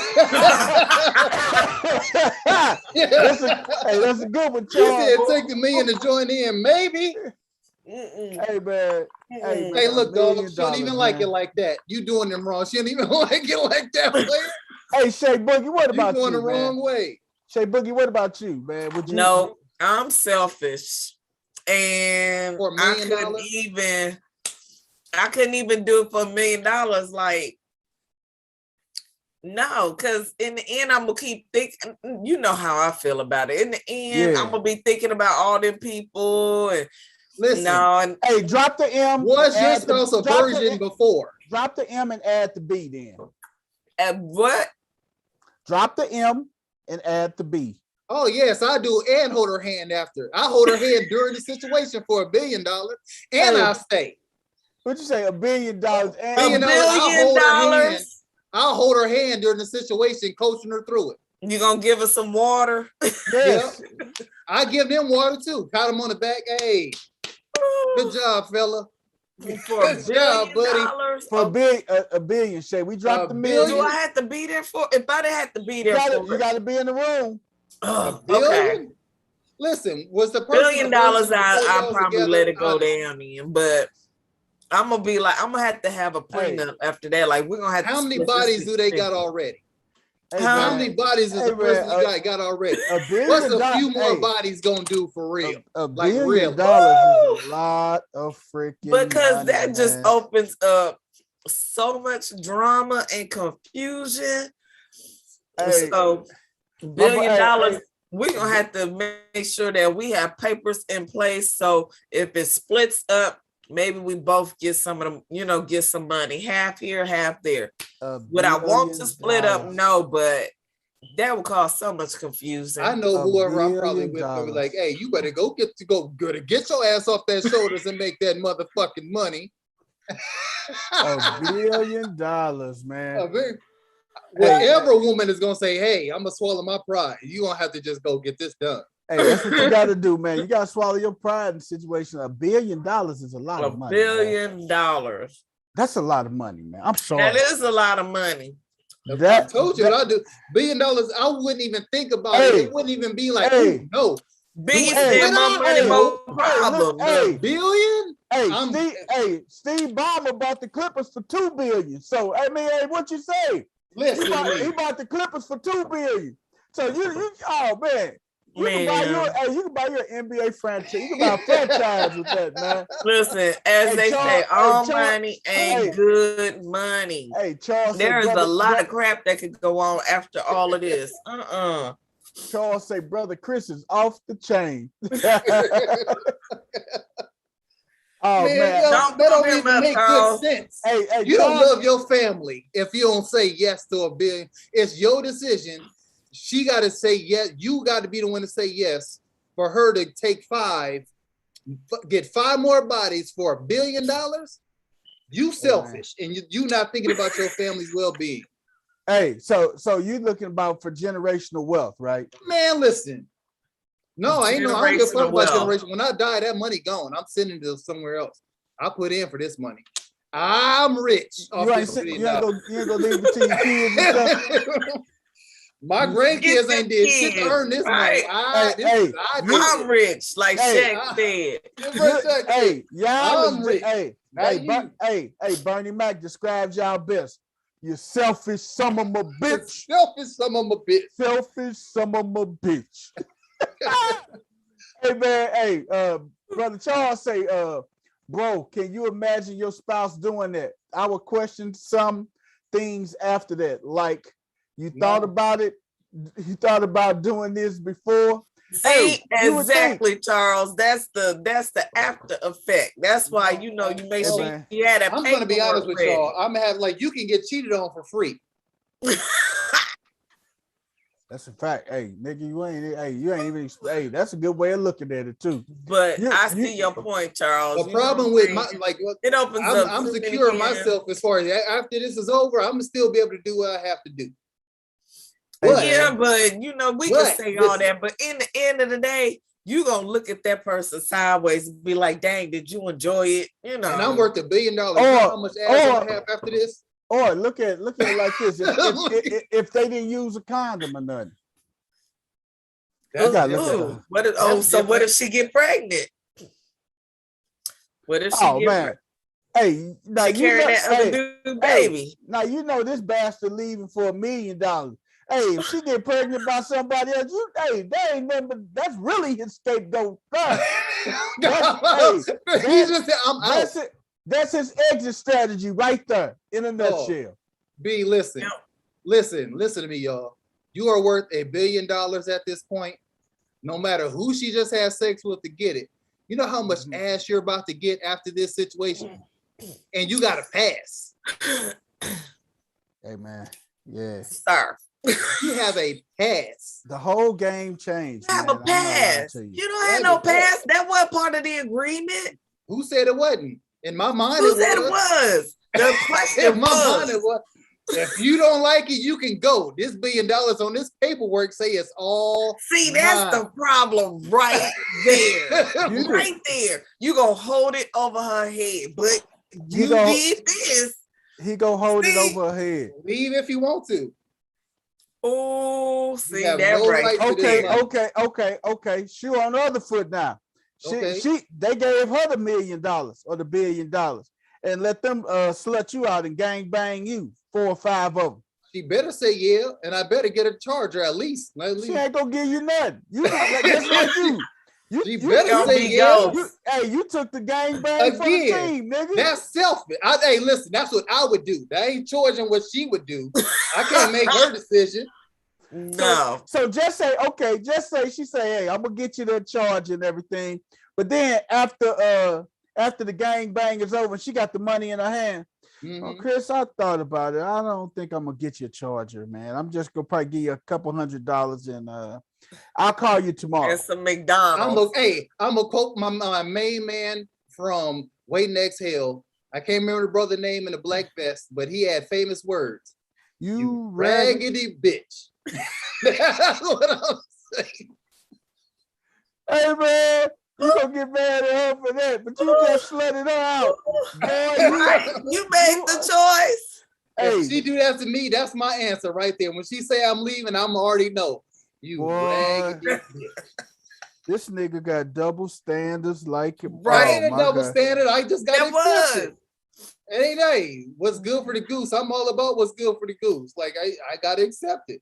a good one, Charles.
He said take $1 million to join in, maybe.
Hey, man.
Hey, look, dog. She don't even like it like that. You doing them wrong. She don't even like it like that, player.
Hey, Shay Boogie, what about you?
You going the wrong way.
Shay Boogie, what about you, man? Would you?
No, I'm selfish. And
for $1 million?
I couldn't even do it for $1 million. Like, no, because in the end, I'm gonna keep thinking. You know how I feel about it. In the end, I'm gonna be thinking about all them people. And
listen,
hey, drop the M.
Was your spouse a virgin before?
Drop the M and add the B then.
At what?
Drop the M and add the B.
Oh yes, I do, and hold her hand after. I hold her hand during the situation for $1 billion, and I stay.
What'd you say? $1 billion and
$1 billion.
I'll hold her hand during the situation, coaching her through it.
You gonna give her some water?
Yes.
Yep. I give them water too. Pat them on the back. Hey, good job, fella.
Good job, buddy.
For a billion, Shay. We dropped the million.
Do I have to be there for? If I didn't have to be there,
you got to be in the room.
$1 billion? Okay. Listen, was the person
$1 billion? I probably let it go down in, but I'm gonna be like, I'm gonna have to have a prenup after that. Like, we're gonna have.
How many bodies do they got already? How many bodies is the person got already? What's a few more bodies gonna do for real?
$1 billion is a lot of freaking.
Because
money,
that just opens up so much drama and confusion.
Hey,
so $1 billion, we're gonna have to make sure that we have papers in place. So if it splits up, maybe we both get some of them, get some money, half here, half there. Would I want to split up? No, but that would cause so much confusion.
I know whoever I'm probably with will be like, hey, you better go get your ass off that shoulders and make that motherfucking money.
$1 billion, man.
whatever woman is gonna say, hey, I'm gonna swallow my pride. You gonna have to just go get this done.
Hey, that's what you gotta do, man. You gotta swallow your pride in the situation. $1 billion is a lot of money.
$1 billion.
That's a lot of money, man. I'm sorry.
That is a lot of money.
I told you what I do. $1 billion, I wouldn't even think about it. It wouldn't even be like, no.
Biggie said my money, more problem.
$1
billion?
Steve Ballmer bought the Clippers for $2 billion. So I mean, hey, what you say?
Listen,
he bought the Clippers for $2 billion. So you oh man. You can buy your NBA franchise. You can buy a franchise with that, man.
Listen, as they say, all money ain't good money.
Hey, Charles,
there's a lot of crap that could go on after all of this.
Charles say, brother Chris is off the chain. Oh man,
that don't even make good sense.
Hey,
you don't love your family if you don't say yes to $1 billion. It's your decision. She got to say yes. You got to be the one to say yes for her to take 5, get 5 more bodies for $1 billion. You selfish, and you not thinking about your family's well-being.
Hey, so you looking about for generational wealth, right?
Man, listen. No, I ain't no. I don't give a fuck about generation. When I die, that money gone. I'm sending it somewhere else. I put in for this money. I'm rich.
You ain't gonna leave it to your kids and stuff.
My grandkids ain't did shit to earn this money.
I'm rich, like Shaq said.
I'm rich. Hey, Bernie Mac describes y'all best. You selfish son of a bitch.
Selfish son of a bitch.
Selfish son of a bitch. Hey man, brother Charles say, bro, can you imagine your spouse doing that? I would question some things after that, like. You thought about it? You thought about doing this before?
See, exactly, Charles. That's the after effect. That's why you make sure you had a.
I'm gonna be honest with y'all. I'm gonna have you can get cheated on for free.
That's a fact. Hey, nigga, you ain't even. Hey, that's a good way of looking at it too.
But I see your point, Charles.
The problem with
it opens up.
I'm secure myself as far as after this is over. I'm gonna still be able to do what I have to do.
But, we can say all that, but in the end of the day, you gonna look at that person sideways and be like, "Dang, did you enjoy it?" And
I'm worth $1 billion. How much ass I have after this?
Or look at it like this: if they didn't use a condom or nothing.
What if she get pregnant? What if she get pregnant?
Hey, now
you carry that other dude baby.
Now this bastard leaving for $1 million. Hey, if she get pregnant by somebody else, that's really his scapegoat.
He just said, I'm out.
That's his exit strategy right there in a nutshell.
B, listen to me, y'all. You are worth $1 billion at this point. No matter who she just had sex with to get it. You know how much ass you're about to get after this situation? And you got to pass.
Hey, man. Yeah.
Sir.
You have a pass.
The whole game changed.
You have a pass. You don't have no pass. That wasn't part of the agreement.
Who said it wasn't? In my mind,
Who said it was? The question
in my mind, it was. If you don't like it, you can go. This $1 billion on this paperwork say it's all.
See, that's the problem right there. Right there. You gonna hold it over her head, but you did this.
He gonna hold it over her head.
Leave if you want to.
Oh, see that right.
Okay. She on the other foot now. They gave her the $1 million or the $1 billion and let them slut you out and gang bang you, 4 or 5 of them.
She better say yeah, and I better get a charger at least.
She ain't gonna give you nothing. You just like you.
She better say yeah.
You took the gang bang for the team, nigga.
That's selfish. Hey, listen, that's what I would do. That ain't charging what she would do. I can't make her decision.
No.
So just say, she say, hey, I'm gonna get you that charge and everything. But then after the gang bang is over, she got the money in her hand. Oh, Chris, I thought about it. I don't think I'm gonna get you a charger, man. I'm just gonna probably give you a couple $100 and I'll call you tomorrow.
And some McDonald's.
I'm gonna quote my main man from Waiting to Exhale. I can't remember the brother name in the black vest, but he had famous words.
You
raggedy bitch. That's what I'm saying.
Hey man, you gonna get mad at her for that, but you just slutted her out. Boy,
you made the choice.
If she do that to me, that's my answer right there. When she say I'm leaving, I'm already know. You raggedy bitch.
This nigga got double standards like him.
Right, ain't a double standard. I just got accepted. It ain't hey, what's good for the goose? I'm all about what's good for the goose. Like I got accepted.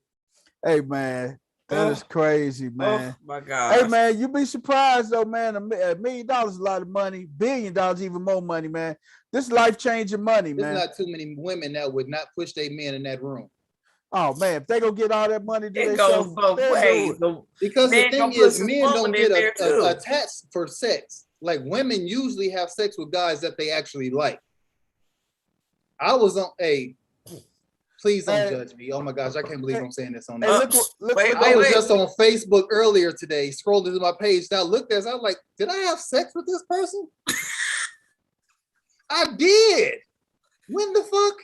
Hey man, that is crazy, man.
Oh my God.
Hey man, you be surprised though, man. $1 million is a lot of money. $1 billion even more money, man. This life-changing money, man.
There's not too many women that would not push their men in that room.
Oh man, if they gonna get all that money,
it goes both ways.
Because the thing is, men don't get attached for sex. Like women usually have sex with guys that they actually like. I was on a. Please don't judge me. Oh my gosh, I can't believe I'm saying this on.
Hey,
I was just on Facebook earlier today, scrolled through my page. Now looked at, I was like, did I have sex with this person? I did. When the fuck?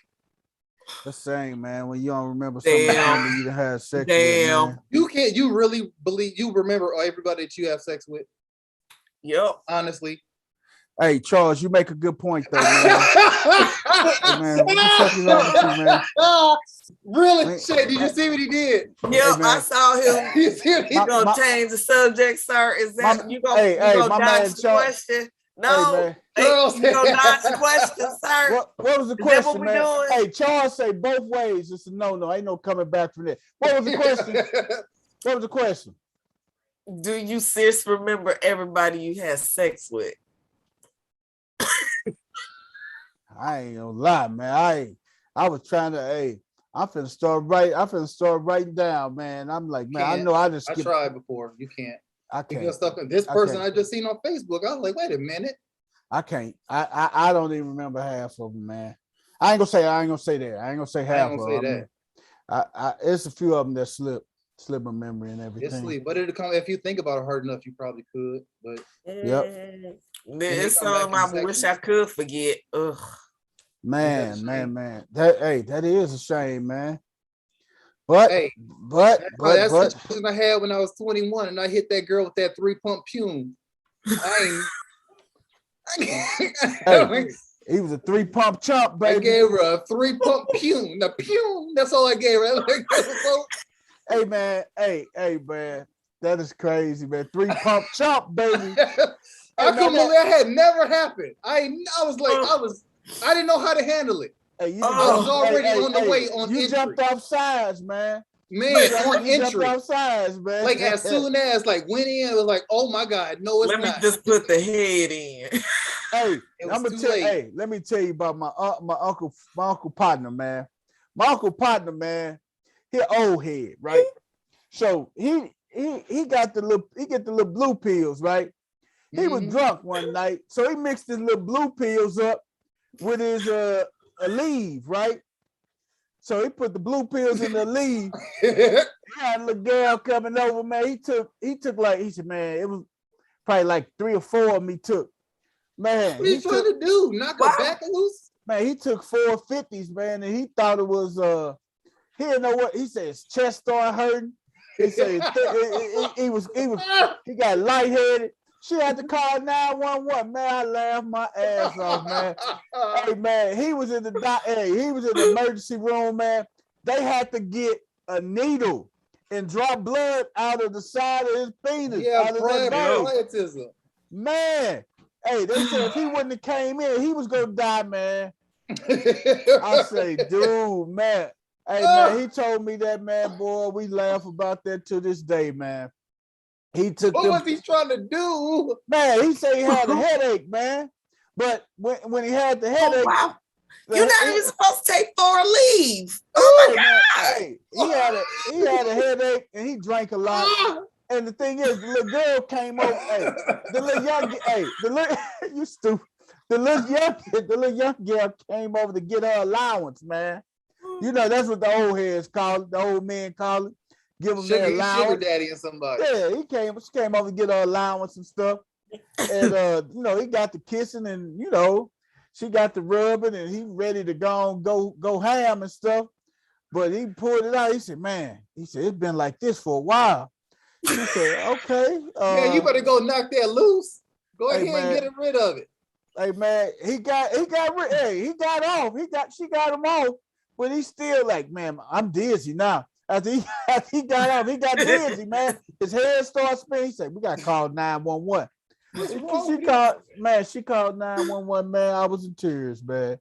The same, man. When you don't remember something you done had sex with, man.
You really believe you remember everybody that you have sex with?
Yep.
Honestly.
Hey, Charles, you make a good point though, man. Hey, man, what the fuck is wrong with you, man?
Really? Shay, did you see what he did?
Yeah,
hey,
I saw him.
You see what he
gonna change the subject, sir? Is that you gonna dodge the question? No, you gonna dodge the question, sir.
What was the question, man? Hey, Charles say both ways. It's a no. Ain't no coming back from that. What was the question? What was the question?
Do you sis remember everybody you had sex with?
I ain't gonna lie, man. I was trying to. I'm finna start writing down, man. I'm like, man, I know I just.
I tried before. You can't.
I can't.
This person I just seen on Facebook. I was like, wait a minute.
I can't. I don't even remember half of them, man. I ain't gonna say that. I ain't gonna say half of them. It's a few of them that slip my memory and everything.
It's sleep, but it'll come if you think about it hard enough. You probably could, but
it's something I wish I could forget. Ugh.
Man. That is a shame, man. But that's the situation
I had when I was 21 and I hit that girl with that 3-pump pume.
He was a 3-pump chump, baby.
I gave her a 3-pump pume. The pume, that's all I gave her.
Hey man, that is crazy, man. 3-pump chump, baby.
I couldn't believe that had never happened. I didn't know how to handle it.
Hey, I
was already on the way on
you
entry.
Jumped off sides, man.
Man, on entry.
Jumped off sides, man.
Like as soon as went in, it was like, oh my God, no, it's not.
Let me just put the head in.
Hey, let me tell you about my uncle partner, man. My uncle partner, man, he old head, right? So he got the little blue pills, right? He was drunk one night, so he mixed his little blue pills up with his leave, right? So he put the blue pills in the leave. He had a little girl coming over, man. He said, man, it was probably like 3 or 4 of them he took. Man,
what are you trying to do? Knock her back loose?
Man, he took 4 50s, man, and he thought it was he didn't know what he said. His chest started hurting. He said he got lightheaded. She had to call 911. Man, I laughed my ass off, man. Hey, man, he was in the emergency room, man. They had to get a needle and draw blood out of the side of his penis.
Yeah, pragmatism.
Man, hey, they said if he wouldn't have came in, he was gonna die, man. I say, dude, man. Hey, man, he told me that, man, boy. We laugh about that to this day, man. He took.
What was he trying to do?
Man, he said he had a headache, man. But when he had the headache,
you're not even supposed to take 4 leave. Oh my God!
Hey, he had a headache and he drank a lot. And the thing is, the little girl came over. Hey, the little young girl came over to get her allowance, man. You know that's what the old heads call it. The old men call it. Give them their allowance.
Sugar daddy and somebody.
Yeah, she came over to get her allowance and stuff. And he got the kissing and she got the rubbing and he ready to go ham and stuff. But he pulled it out. He said, man, it's been like this for a while. He said, okay.
Yeah, you better go knock that loose. Go
Hey,
ahead
man.
and get rid of it.
Hey man, he got off. She got him off, but he's still like, man, I'm dizzy now. After he got off, he got dizzy, man. His head started spinning. He said, we gotta call 911. She called 911, man. I was in tears, man.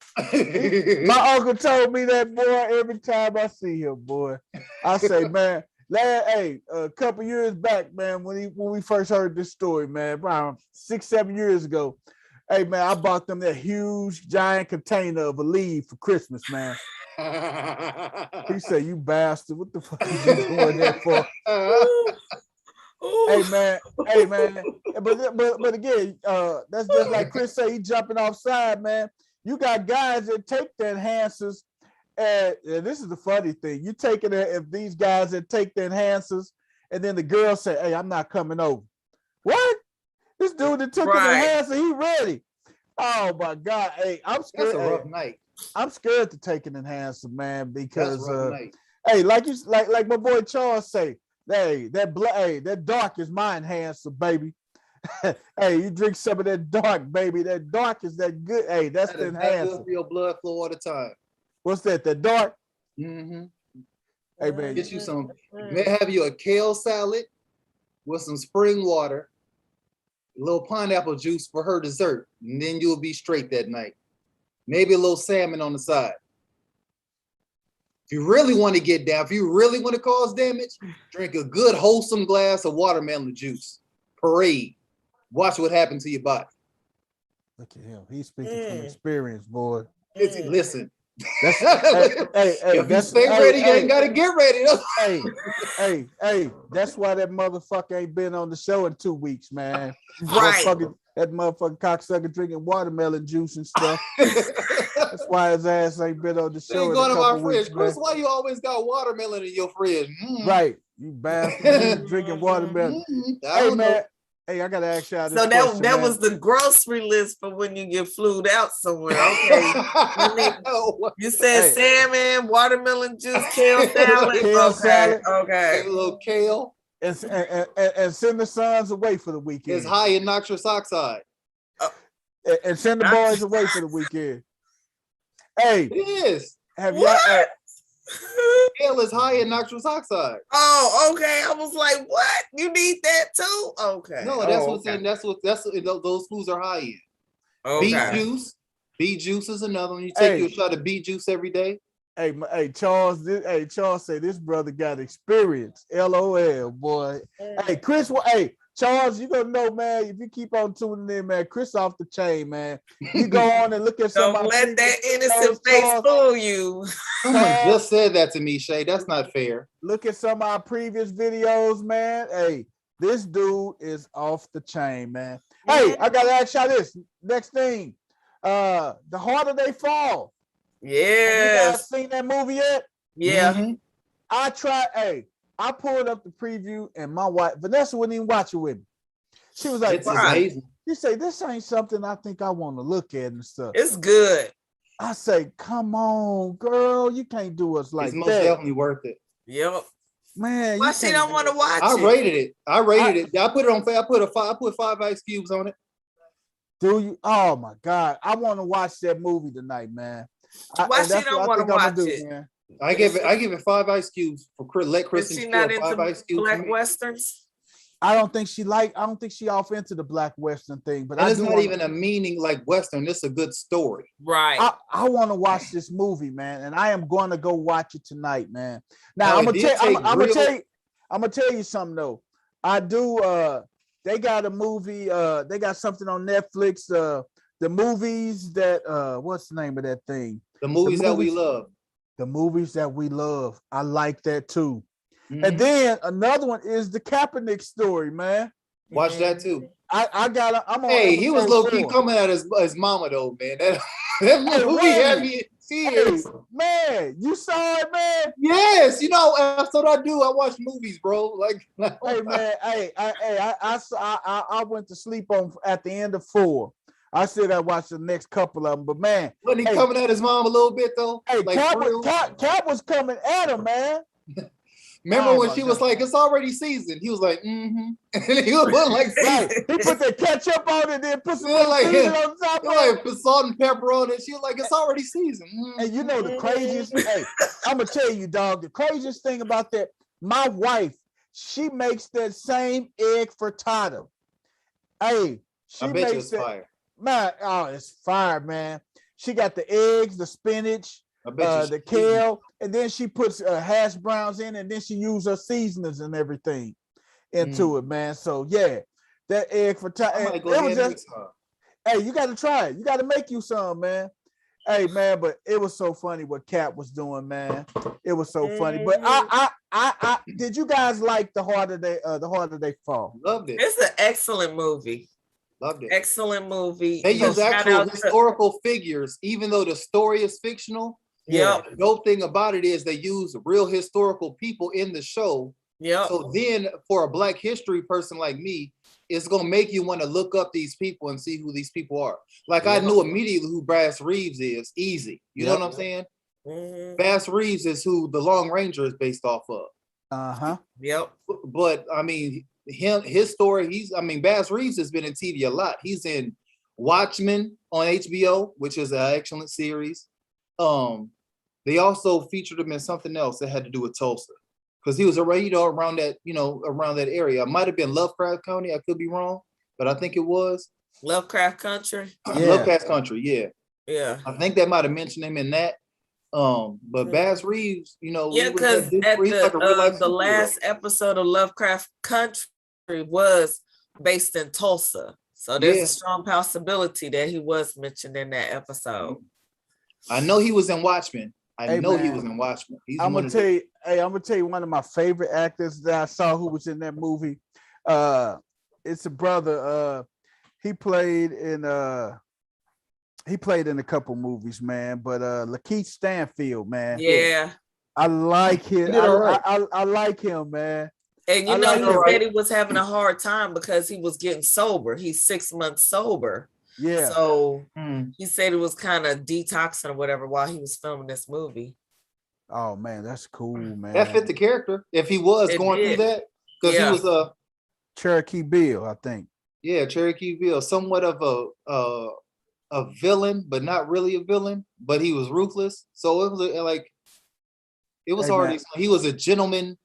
My uncle told me that, boy, every time I see him, boy. I say, man, a couple years back, man, when we first heard this story, man, around 6-7 years ago. Hey, man, I bought them that huge, giant container of Aleve for Christmas, man. He said, you bastard, what the fuck are you doing that for? Hey, man. But again, that's just like Chris said, he jumping offside, man. You got guys that take the enhancers, and this is the funny thing. You taking it if these guys that take the enhancers, and then the girl say, hey, I'm not coming over. What? This dude that took an enhancer, he ready. Oh my God. Hey, I'm scared.
That's a rough night.
I'm scared to take an enhancer, man, because
hey,
like my boy Charles say, hey, that dark is my enhancer, baby. Hey, you drink some of that dark, baby. That dark is that good. Hey, that's the enhancer.
Good for your blood flow all the time.
What's that? The dark?
Mm-hmm.
Hey, man.
Get you some, have you a kale salad with some spring water, a little pineapple juice for her dessert, and then you'll be straight that night. Maybe a little salmon on the side. If you really want to get down, if you really want to cause damage, drink a good wholesome glass of watermelon juice. Parade. Watch what happens to your body.
Look at him. He's speaking from experience, boy.
Listen.
That's,
if you stay ready, you ain't gotta get ready.
hey, that's why that motherfucker ain't been on the show in 2 weeks, man.
Right.
That motherfucking cocksucker drinking watermelon juice and stuff. That's why his ass ain't been on the show in a couple weeks, man.
Chris, why you always got watermelon in your fridge?
Right, you bastard. You drinking watermelon. Hey, man. Hey, I gotta ask y'all this question,
that
man.
was the grocery list for when you get flued out somewhere. Okay. You said salmon, watermelon juice, kale salad.
Salad.
Okay.
A little kale.
And send the sons away for the weekend.
It's high in nitrous oxide.
And send the boys away for the weekend. Hey,
it is.
Have y'all?
Kale is high in nitrous oxide.
Oh, okay. I was like, what? You need that too? Okay.
No, that's what those foods are high in. Okay. Beet juice. Beet juice is another one. You take your shot of beet juice every day.
Hey, Charles say this brother got experience. LOL, boy. Hey, Chris, Charles, you gonna know, man, if you keep on tuning in, man, Chris off the chain, man. You go on and look at somebody.
Don't let that innocent face fool you.
Someone just said that to me, Shay. That's not fair.
Look at some of our previous videos, man. Hey, this dude is off the chain, man. Hey, I gotta ask y'all this. Next thing, The Harder They Fall.
Yeah.
You guys seen that movie yet?
Yeah.
Mm-hmm. I pulled up the preview and my wife, Vanessa, wouldn't even watch it with me. She was like,
it's amazing.
She said, this ain't something I think I want to look at and stuff.
It's good.
I say, come on, girl, you can't do us like that.
It's most definitely worth it.
Yep.
Man,
why she don't want to watch it?
I rated it. I put it on. I put 5 ice cubes on it.
Do you? Oh my God, I want to watch that movie tonight, man.
Why she don't want to watch it?
Man.
I give it 5 ice cubes for let Kristen.
Is she not into
5 ice cubes
black westerns?
I don't think she off into the black western thing, but
it's not even a meaning like western. It's a good story,
right?
I want to watch this movie, man, and I am going to go watch it tonight, man. Now I'm gonna tell you something though. I do. They got a movie. They got something on Netflix. The movies that what's the name of that thing?
The movies that we love.
The movies that we love. I like that too. Mm-hmm. And then another one is the Kaepernick story, man.
Watch that too.
I'm on.
Hey, he was low key coming at his mama though, man. That movie had me in tears.
Hey, man, you saw it, man.
Yes, that's what I do. I watch movies, bro. Like,
hey, man. I went to sleep at the end of 4. I still got to watch the next couple of them. But man,
wasn't he coming at his mom a little bit though?
Hey,
like
Cap was coming at him, man.
Remember when she was like, "It's already seasoned"? He was like, "Mm-hmm," and he was like,
right. He put the ketchup on it, then put some
like,
seasoning on top of
it. Put salt and pepper on it. She was like, "It's already seasoned." Mm-hmm.
And you know the craziest? Hey, I'm gonna tell you, dog. The craziest thing about that, my wife, she makes that same egg frittata. Hey, she makes it. Fire. Man, oh, it's fire, man. She got the eggs, the spinach, the kale, and then she puts hash browns in, and then she uses her seasonings and everything into it, man. So yeah, that egg frittata. Hey, you got to try it. You got to make you some, man. Hey, man, but it was so funny what Cap was doing, man. It was so funny. But I did you guys like The Harder They Fall?
Loved it.
It's an excellent movie.
Loved it.
Excellent movie.
They use actual historical figures, even though the story is fictional.
Yeah.
The dope thing about it is they use real historical people in the show.
Yeah.
So then for a Black history person like me, it's gonna make you want to look up these people and see who these people are. Like I knew immediately who Bass Reeves is, easy. You know what I'm saying? Mm-hmm. Bass Reeves is who the Long Ranger is based off of.
Yep.
But I mean, his story, Bass Reeves has been in TV a lot. He's in Watchmen on HBO, which is an excellent series. They also featured him in something else that had to do with Tulsa. Because he was already, around that area. It might have been Lovecraft County. I could be wrong, but I think it was
Lovecraft Country.
Yeah. Lovecraft Country, yeah.
Yeah.
I think they might have mentioned him in that. But Bass Reeves,
yeah, because at the last episode of Lovecraft Country was based in Tulsa, so there's a strong possibility that he was mentioned in that episode.
I know he was in Watchmen. He was in Watchmen.
I'm gonna tell you one of my favorite actors that I saw who was in that movie. It's a brother. He played in a couple movies, man. But Lakeith Stanfield, man.
Yeah.
I like him. I like him, man.
And he said he was having a hard time because he was getting sober. He's 6 months sober.
Yeah.
So he said it was kind of detoxing or whatever while he was filming this movie.
Oh man, that's cool, man.
That fit the character. If he was going through that, because he was a
Cherokee Bill, I think.
Yeah, Cherokee Bill, somewhat of a villain, but not really a villain. But he was ruthless. So it was already. He was a gentleman.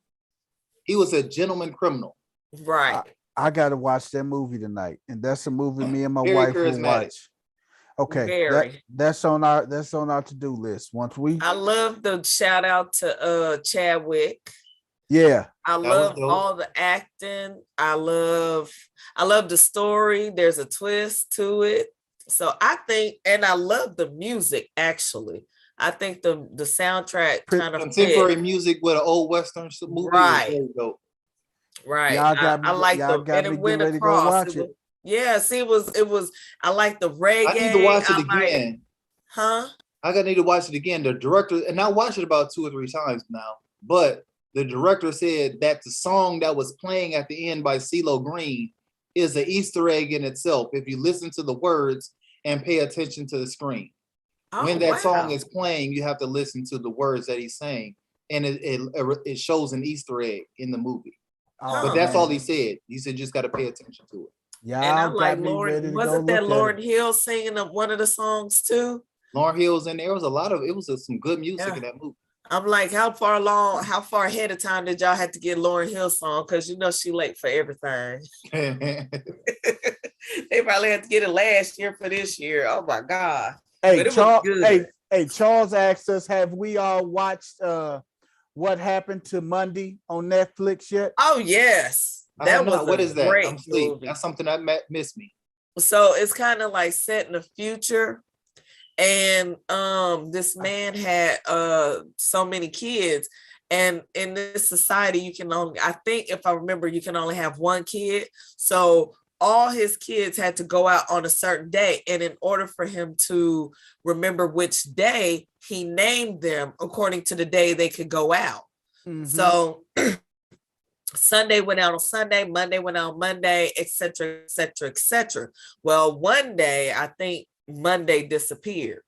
He was a gentleman criminal.
Right.
I gotta watch that movie tonight, and that's a movie me and my wife will watch. Okay, that's on our to-do list.
I love the shout out to Chadwick.
Yeah,
I love all the acting. I love the story. There's a twist to it, so I think, and I love the music. Actually, I think the soundtrack kind of
contemporary music with an old Western movie.
Right. Right. I like and it went across. See, it was I like the reggae.
I need to watch it again.
I
need to watch it again. The director, and I watched it about 2 or 3 times now, but the director said that the song that was playing at the end by CeeLo Green is an Easter egg in itself. If you listen to the words and pay attention to the screen. When that song is playing, you have to listen to the words that he's saying, and it shows an Easter egg in the movie. But that's all he said. He said just got to pay attention to it.
Yeah,
and I like Lauryn. Wasn't that Lauryn Hill singing one of the songs too?
Lauryn Hill's in there. It was some good music in that movie.
I'm like, how far ahead of time did y'all have to get Lauryn Hill's song? Because she late for everything. They probably had to get it last year for this year. Oh my God.
Hey, Charles asked us, have we all watched What Happened to Monday on Netflix yet?
Oh yes.
What is that? I'm asleep. That's something that missed me.
So it's kind of like set in the future. And this man had so many kids. And in this society, I think if I remember, you can only have one kid. So all his kids had to go out on a certain day. And in order for him to remember which day, he named them according to the day they could go out. Mm-hmm. So Sunday went out on Sunday, Monday went out on Monday, etc., etc., etc. Well, one day I think Monday disappeared.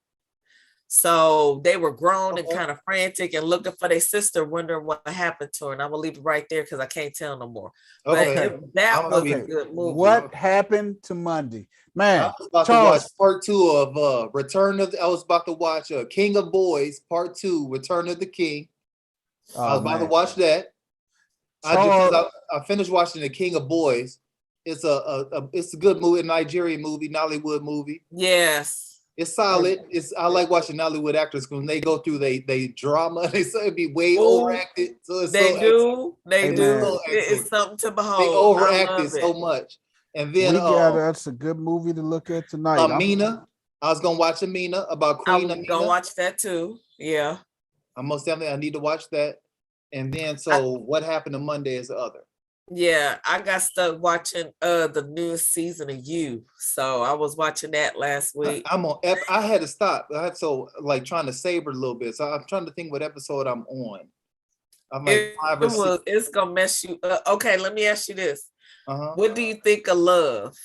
So they were grown and kind of frantic and looking for their sister, wondering what happened to her. And I'm gonna leave it right there because I can't tell no more.
Okay.
But that was a good movie.
What happened to Monday? Man,
I was about to watch part 2 of Return of the, I was about to watch King of Boys, part 2, Return of the King. I was about to watch that. I finished watching The King of Boys. It's a good movie, a Nigerian movie, Nollywood movie.
Yes.
It's solid. I like watching Nollywood actors when they go through they drama. It'd be way overacted. So
they do. It's something to behold.
They overacted so much. And then
we got us a good movie to look at tonight.
Amina. I was gonna watch Amina about Queen Amina.
I'm gonna watch that too. Yeah.
I need to watch that. And then what happened to Monday is the other.
Yeah, I got stuck watching the newest season of You. So I was watching that last week.
I had to stop. I had trying to savor a little bit. So I'm trying to think what episode I'm on. I'm like 5 or 6.
It's gonna mess you up. Okay, let me ask you this. What do you think of Love?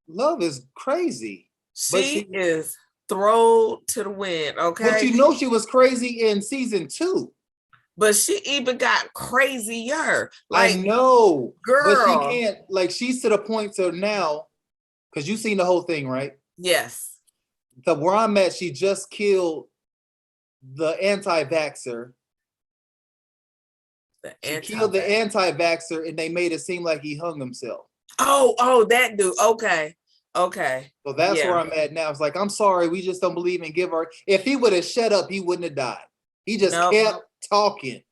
Love is crazy.
She is thrown to the wind. Okay.
But you know she was crazy in season 2.
But she even got crazier.
I know,
girl.
But she can't. She's to the point to now, because you've seen the whole thing, right?
Yes.
Where I'm at, she just killed the anti-vaxxer. She killed the anti-vaxxer, and they made it seem like he hung himself.
Oh, that dude. Okay.
So that's where I'm at now. It's like, I'm sorry, we just don't believe in give her. If he would have shut up, he wouldn't have died. He just kept talking.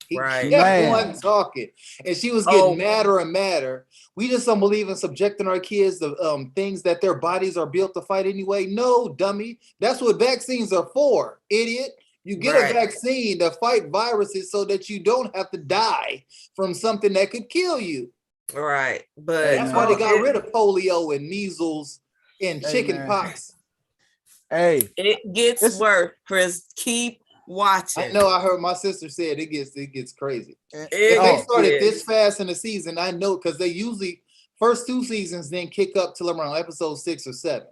He kept on talking. And she was getting madder and madder. We just don't believe in subjecting our kids to things that their bodies are built to fight anyway. No, dummy. That's what vaccines are for, idiot. You get a vaccine to fight viruses so that you don't have to die from something that could kill you.
Right. But
that's why they got rid of polio and measles and chicken pox.
Hey,
it gets worse, Chris. Keep watching.
I know. I heard my sister said it gets crazy. If they started this fast in the season, I know, because they usually first 2 seasons then kick up till around episode 6 or 7.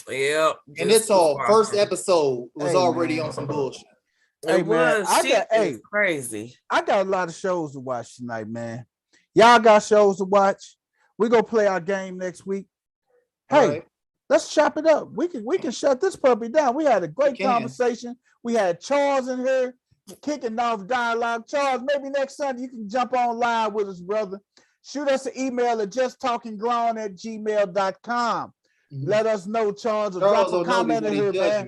Yep.
And it's all first episode was already on some bullshit.
Hey man,
it's crazy.
I got a lot of shows to watch tonight, man. Y'all got shows to watch. We gonna play our game next week. Hey, let's chop it up. We can shut this puppy down. We had a great conversation. We had Charles in here kicking off dialogue. Charles, maybe next Sunday you can jump on live with us, brother. Shoot us an email at justtalkinggrown@gmail.com. Let us know, Charles, or drop a comment in here, man.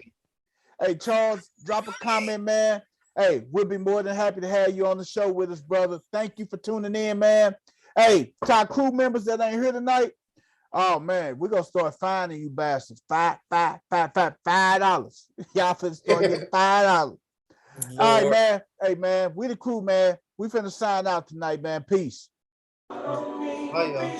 Hey, Charles, drop a comment, man. Hey, we'll be more than happy to have you on the show with us, brother. Thank you for tuning in, man. Hey, to our crew members that ain't here tonight, oh man, we're gonna start finding you bastards. $5. Y'all finna start getting $5. All right, man. Hey, man, we the crew, man. We finna sign out tonight, man. Peace.
Bye, y'all.